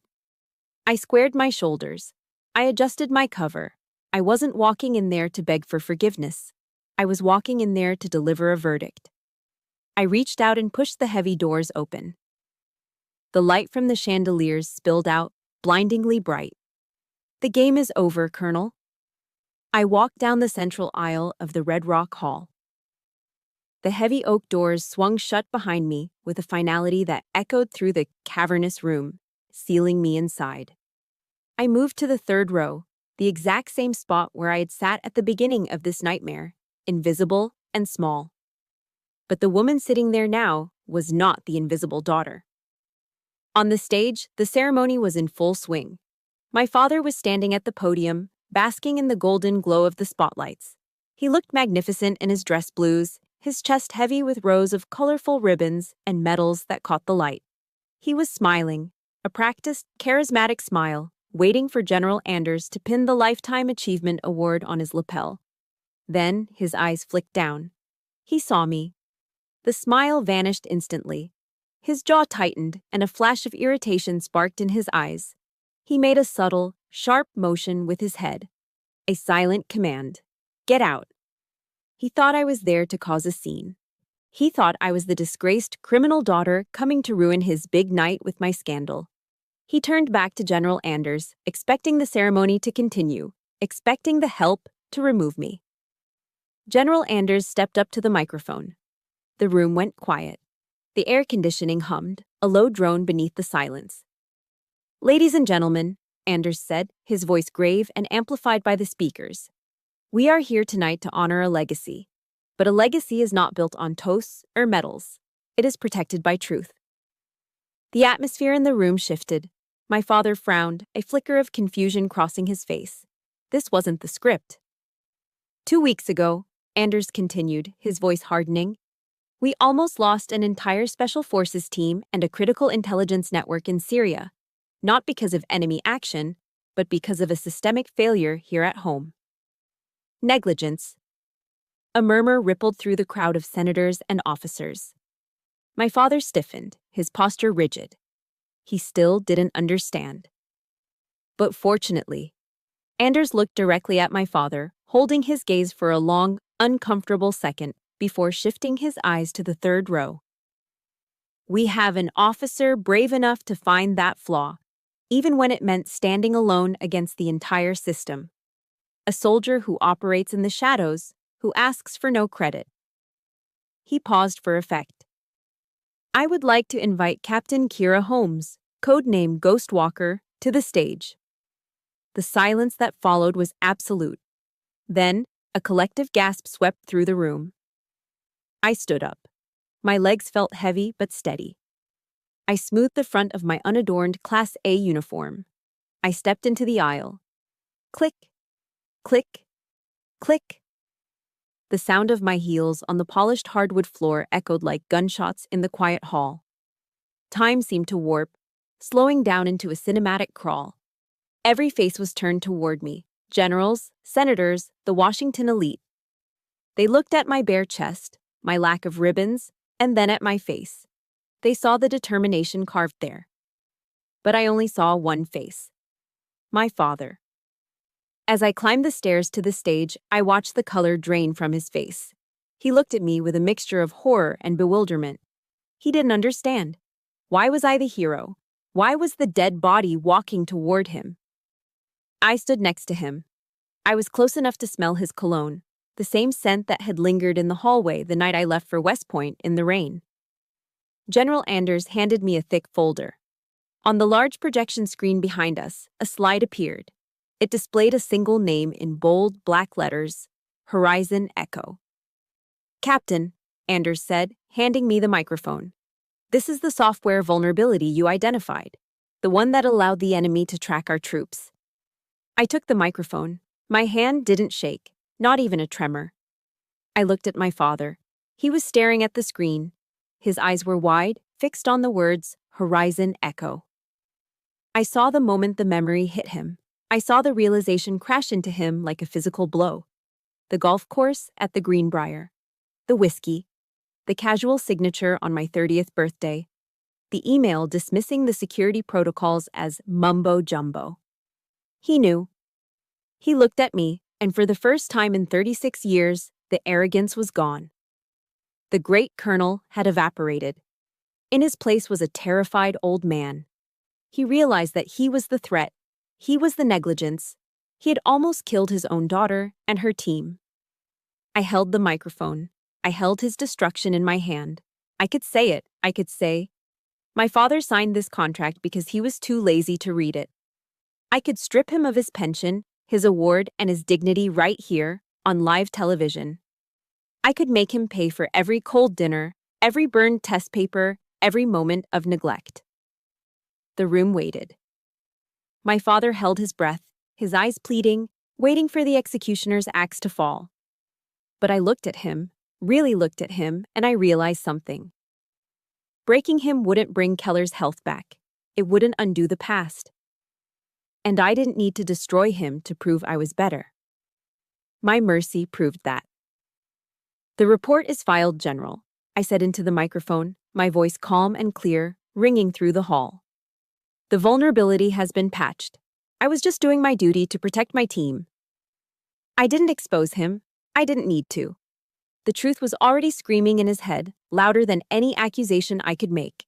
I squared my shoulders. I adjusted my cover. I wasn't walking in there to beg for forgiveness. I was walking in there to deliver a verdict. I reached out and pushed the heavy doors open. The light from the chandeliers spilled out, blindingly bright. "The game is over, Colonel." I walked down the central aisle of the Red Rock Hall. The heavy oak doors swung shut behind me with a finality that echoed through the cavernous room, sealing me inside. I moved to the third row, the exact same spot where I had sat at the beginning of this nightmare, invisible and small. But the woman sitting there now was not the invisible daughter. On the stage, the ceremony was in full swing. My father was standing at the podium, basking in the golden glow of the spotlights. He looked magnificent in his dress blues, his chest heavy with rows of colorful ribbons and medals that caught the light. He was smiling, a practiced, charismatic smile, waiting for General Anders to pin the Lifetime Achievement Award on his lapel. Then his eyes flicked down. He saw me. The smile vanished instantly. His jaw tightened, and a flash of irritation sparked in his eyes. He made a subtle, sharp motion with his head. A silent command. "Get out." He thought I was there to cause a scene. He thought I was the disgraced criminal daughter coming to ruin his big night with my scandal. He turned back to General Anders, expecting the ceremony to continue, expecting the help to remove me. General Anders stepped up to the microphone. The room went quiet. The air conditioning hummed, a low drone beneath the silence. "Ladies and gentlemen," Anders said, his voice grave and amplified by the speakers. "We are here tonight to honor a legacy. But a legacy is not built on toasts or medals. It is protected by truth." The atmosphere in the room shifted. My father frowned, a flicker of confusion crossing his face. This wasn't the script. 2 weeks ago, Anders continued, his voice hardening, we almost lost an entire special forces team and a critical intelligence network in Syria, not because of enemy action, but because of a systemic failure here at home. Negligence. A murmur rippled through the crowd of senators and officers. My father stiffened, his posture rigid. He still didn't understand. But fortunately, Anders looked directly at my father, holding his gaze for a long, uncomfortable second before shifting his eyes to the third row. "We have an officer brave enough to find that flaw, even when it meant standing alone against the entire system. A soldier who operates in the shadows, who asks for no credit." He paused for effect. "I would like to invite Captain Kira Holmes, codename Ghostwalker, to the stage." The silence that followed was absolute. Then, a collective gasp swept through the room. I stood up. My legs felt heavy but steady. I smoothed the front of my unadorned Class A uniform. I stepped into the aisle. Click, click, click. The sound of my heels on the polished hardwood floor echoed like gunshots in the quiet hall. Time seemed to warp, slowing down into a cinematic crawl. Every face was turned toward me. Generals, senators, the Washington elite. They looked at my bare chest, my lack of ribbons, and then at my face. They saw the determination carved there. But I only saw one face. My father. As I climbed the stairs to the stage, I watched the color drain from his face. He looked at me with a mixture of horror and bewilderment. He didn't understand. Why was I the hero? Why was the dead body walking toward him? I stood next to him. I was close enough to smell his cologne, the same scent that had lingered in the hallway the night I left for West Point in the rain. General Anders handed me a thick folder. On the large projection screen behind us, a slide appeared. It displayed a single name in bold black letters, Horizon Echo. "Captain," Anders said, handing me the microphone. "This is the software vulnerability you identified, the one that allowed the enemy to track our troops." I took the microphone. My hand didn't shake, not even a tremor. I looked at my father. He was staring at the screen. His eyes were wide, fixed on the words, Horizon Echo. I saw the moment the memory hit him. I saw the realization crash into him like a physical blow. The golf course at the Greenbrier. The whiskey. The casual signature on my 30th birthday. The email dismissing the security protocols as mumbo-jumbo. He knew. He looked at me, and for the first time in 36 years, the arrogance was gone. The great colonel had evaporated. In his place was a terrified old man. He realized that he was the threat. He was the negligence. He had almost killed his own daughter and her team. I held the microphone. I held his destruction in my hand. I could say it. I could say, "My father signed this contract because he was too lazy to read it." I could strip him of his pension, his award, and his dignity right here, on live television. I could make him pay for every cold dinner, every burned test paper, every moment of neglect. The room waited. My father held his breath, his eyes pleading, waiting for the executioner's axe to fall. But I looked at him, really looked at him, and I realized something. Breaking him wouldn't bring Keller's health back. It wouldn't undo the past. And I didn't need to destroy him to prove I was better. My mercy proved that. "The report is filed, General," I said into the microphone, my voice calm and clear, ringing through the hall. "The vulnerability has been patched. I was just doing my duty to protect my team. I didn't expose him. I didn't need to. The truth was already screaming in his head, louder than any accusation I could make."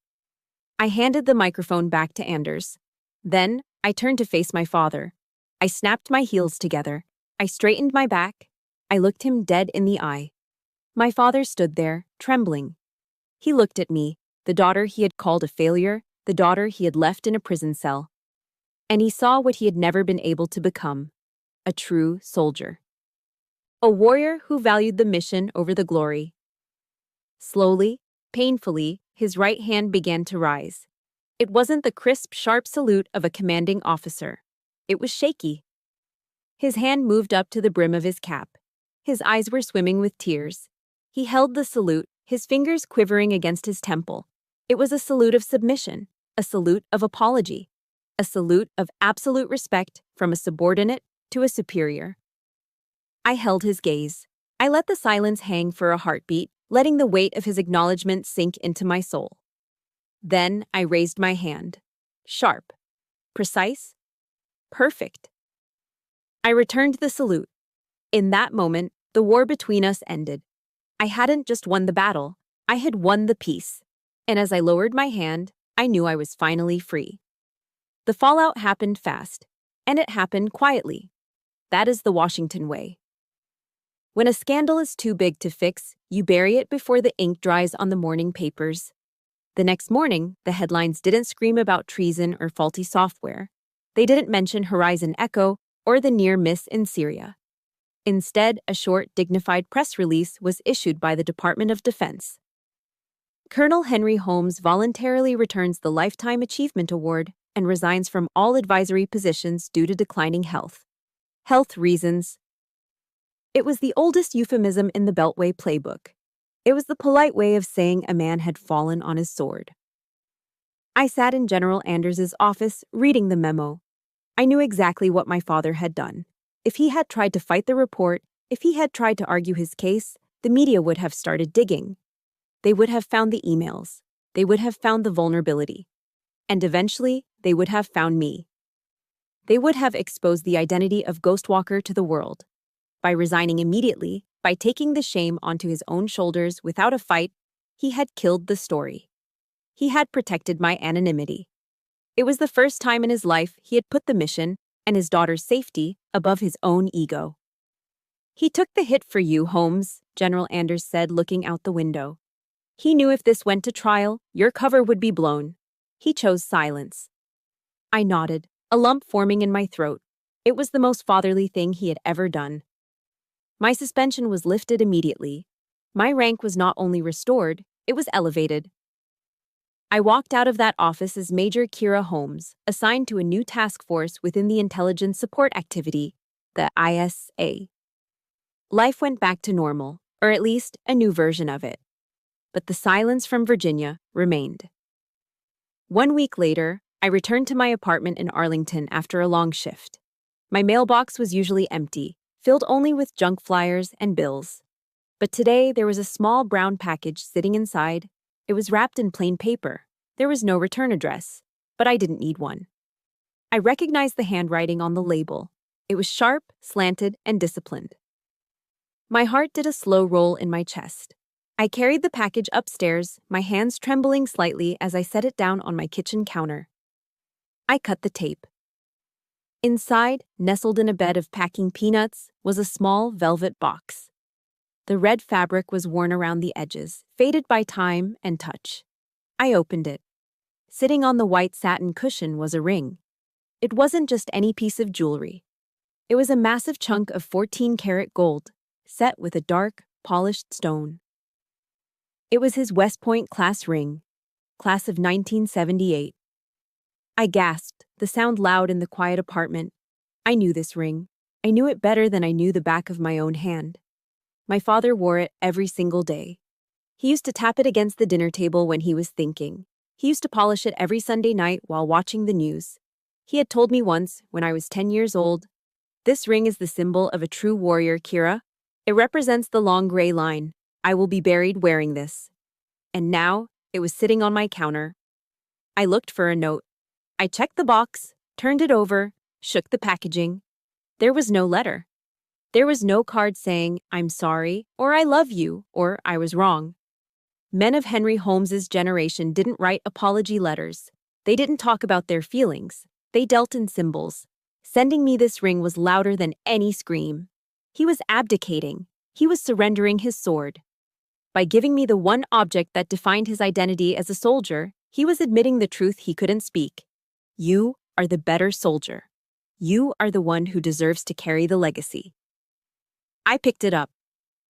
I handed the microphone back to Anders. Then, I turned to face my father. I snapped my heels together. I straightened my back. I looked him dead in the eye. My father stood there, trembling. He looked at me, the daughter he had called a failure, the daughter he had left in a prison cell. And he saw what he had never been able to become, a true soldier. A warrior who valued the mission over the glory. Slowly, painfully, his right hand began to rise. It wasn't the crisp, sharp salute of a commanding officer. It was shaky. His hand moved up to the brim of his cap. His eyes were swimming with tears. He held the salute, his fingers quivering against his temple. It was a salute of submission, a salute of apology, a salute of absolute respect from a subordinate to a superior. I held his gaze. I let the silence hang for a heartbeat, letting the weight of his acknowledgement sink into my soul. Then I raised my hand. Sharp. Precise. Perfect. I returned the salute. In that moment, the war between us ended. I hadn't just won the battle, I had won the peace. And as I lowered my hand, I knew I was finally free. The fallout happened fast, and it happened quietly. That is the Washington way. When a scandal is too big to fix, you bury it before the ink dries on the morning papers. The next morning, the headlines didn't scream about treason or faulty software. They didn't mention Horizon Echo or the near miss in Syria. Instead, a short, dignified press release was issued by the Department of Defense. Colonel Henry Holmes voluntarily returns the Lifetime Achievement Award and resigns from all advisory positions due to declining health. Health reasons. It was the oldest euphemism in the Beltway playbook. It was the polite way of saying a man had fallen on his sword. I sat in General Anders's office, reading the memo. I knew exactly what my father had done. If he had tried to fight the report, if he had tried to argue his case, the media would have started digging. They would have found the emails. They would have found the vulnerability. And eventually, they would have found me. They would have exposed the identity of Ghostwalker to the world. By resigning immediately, by taking the shame onto his own shoulders without a fight, he had killed the story. He had protected my anonymity. It was the first time in his life he had put the mission and his daughter's safety above his own ego. "He took the hit for you, Holmes," General Anders said, looking out the window. He knew if this went to trial, your cover would be blown. He chose silence. I nodded, a lump forming in my throat. It was the most fatherly thing he had ever done. My suspension was lifted immediately. My rank was not only restored, it was elevated. I walked out of that office as Major Kira Holmes, assigned to a new task force within the Intelligence Support Activity, the ISA. Life went back to normal, or at least a new version of it. But the silence from Virginia remained. 1 week later, I returned to my apartment in Arlington after a long shift. My mailbox was usually empty, filled only with junk flyers and bills. But today, there was a small brown package sitting inside. It was wrapped in plain paper. There was no return address, but I didn't need one. I recognized the handwriting on the label. It was sharp, slanted, and disciplined. My heart did a slow roll in my chest. I carried the package upstairs, my hands trembling slightly as I set it down on my kitchen counter. I cut the tape. Inside, nestled in a bed of packing peanuts, was a small velvet box. The red fabric was worn around the edges, faded by time and touch. I opened it. Sitting on the white satin cushion was a ring. It wasn't just any piece of jewelry. It was a massive chunk of 14-karat gold, set with a dark, polished stone. It was his West Point class ring, class of 1978. I gasped, the sound loud in the quiet apartment. I knew this ring. I knew it better than I knew the back of my own hand. My father wore it every single day. He used to tap it against the dinner table when he was thinking. He used to polish it every Sunday night while watching the news. He had told me once, when I was 10 years old, "This ring is the symbol of a true warrior, Kira. It represents the long gray line. I will be buried wearing this." And now, it was sitting on my counter. I looked for a note. I checked the box, turned it over, shook the packaging. There was no letter. There was no card saying, "I'm sorry," or "I love you," or "I was wrong." Men of Henry Holmes's generation didn't write apology letters. They didn't talk about their feelings. They dealt in symbols. Sending me this ring was louder than any scream. He was abdicating. He was surrendering his sword. By giving me the one object that defined his identity as a soldier, he was admitting the truth he couldn't speak. You are the better soldier. You are the one who deserves to carry the legacy. I picked it up.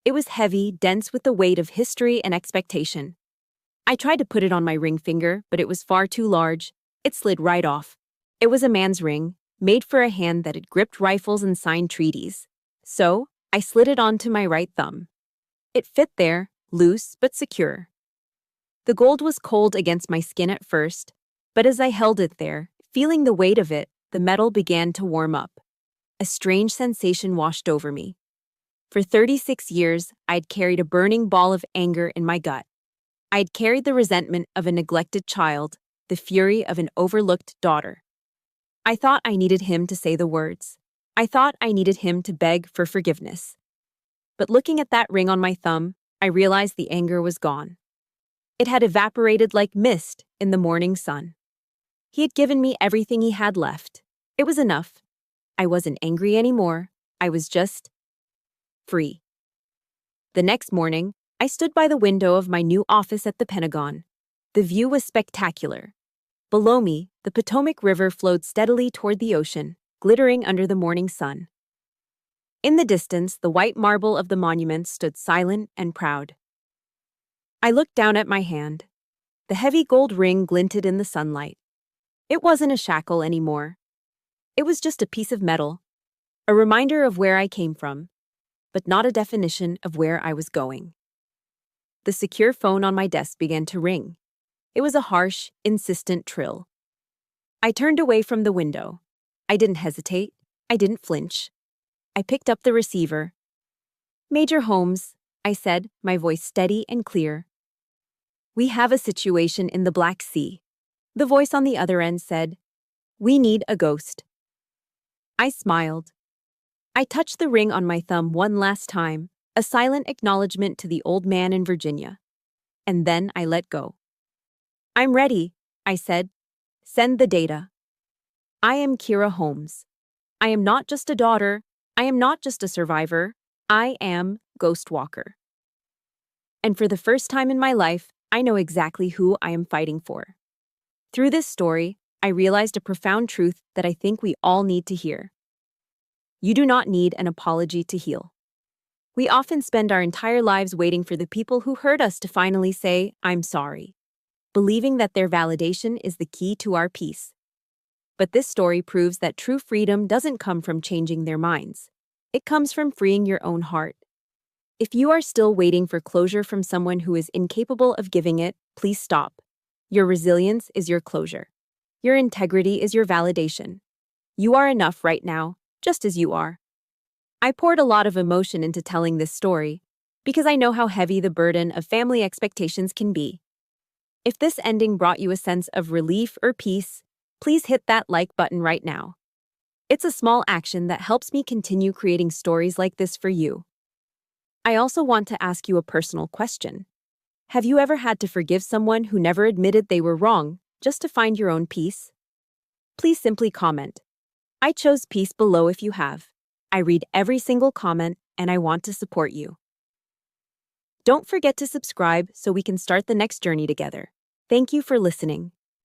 It was heavy, dense with the weight of history and expectation. I tried to put it on my ring finger, but it was far too large. It slid right off. It was a man's ring, made for a hand that had gripped rifles and signed treaties. So, I slid it onto my right thumb. It fit there, loose but secure. The gold was cold against my skin at first, but as I held it there, feeling the weight of it, the metal began to warm up. A strange sensation washed over me. For 36 years, I'd carried a burning ball of anger in my gut. I'd carried the resentment of a neglected child, the fury of an overlooked daughter. I thought I needed him to say the words. I thought I needed him to beg for forgiveness. But looking at that ring on my thumb, I realized the anger was gone. It had evaporated like mist in the morning sun. He had given me everything he had left. It was enough. I wasn't angry anymore. I was just free. The next morning, I stood by the window of my new office at the Pentagon. The view was spectacular. Below me, the Potomac River flowed steadily toward the ocean, glittering under the morning sun. In the distance, the white marble of the monument stood silent and proud. I looked down at my hand. The heavy gold ring glinted in the sunlight. It wasn't a shackle anymore. It was just a piece of metal, a reminder of where I came from, but not a definition of where I was going. The secure phone on my desk began to ring. It was a harsh, insistent trill. I turned away from the window. I didn't hesitate. I didn't flinch. I picked up the receiver. "Major Holmes," I said, my voice steady and clear. "We have a situation in the Black Sea." The voice on the other end said, "We need a ghost." I smiled. I touched the ring on my thumb one last time, a silent acknowledgement to the old man in Virginia. And then I let go. "I'm ready," I said. "Send the data." I am Kira Holmes. I am not just a daughter. I am not just a survivor. I am Ghostwalker. And for the first time in my life, I know exactly who I am fighting for. Through this story, I realized a profound truth that I think we all need to hear. You do not need an apology to heal. We often spend our entire lives waiting for the people who hurt us to finally say, "I'm sorry," believing that their validation is the key to our peace. But this story proves that true freedom doesn't come from changing their minds. It comes from freeing your own heart. If you are still waiting for closure from someone who is incapable of giving it, please stop. Your resilience is your closure. Your integrity is your validation. You are enough right now, just as you are. I poured a lot of emotion into telling this story because I know how heavy the burden of family expectations can be. If this ending brought you a sense of relief or peace, please hit that like button right now. It's a small action that helps me continue creating stories like this for you. I also want to ask you a personal question. Have you ever had to forgive someone who never admitted they were wrong just to find your own peace? Please simply comment, "I chose peace" below if you have. I read every single comment and I want to support you. Don't forget to subscribe so we can start the next journey together. Thank you for listening.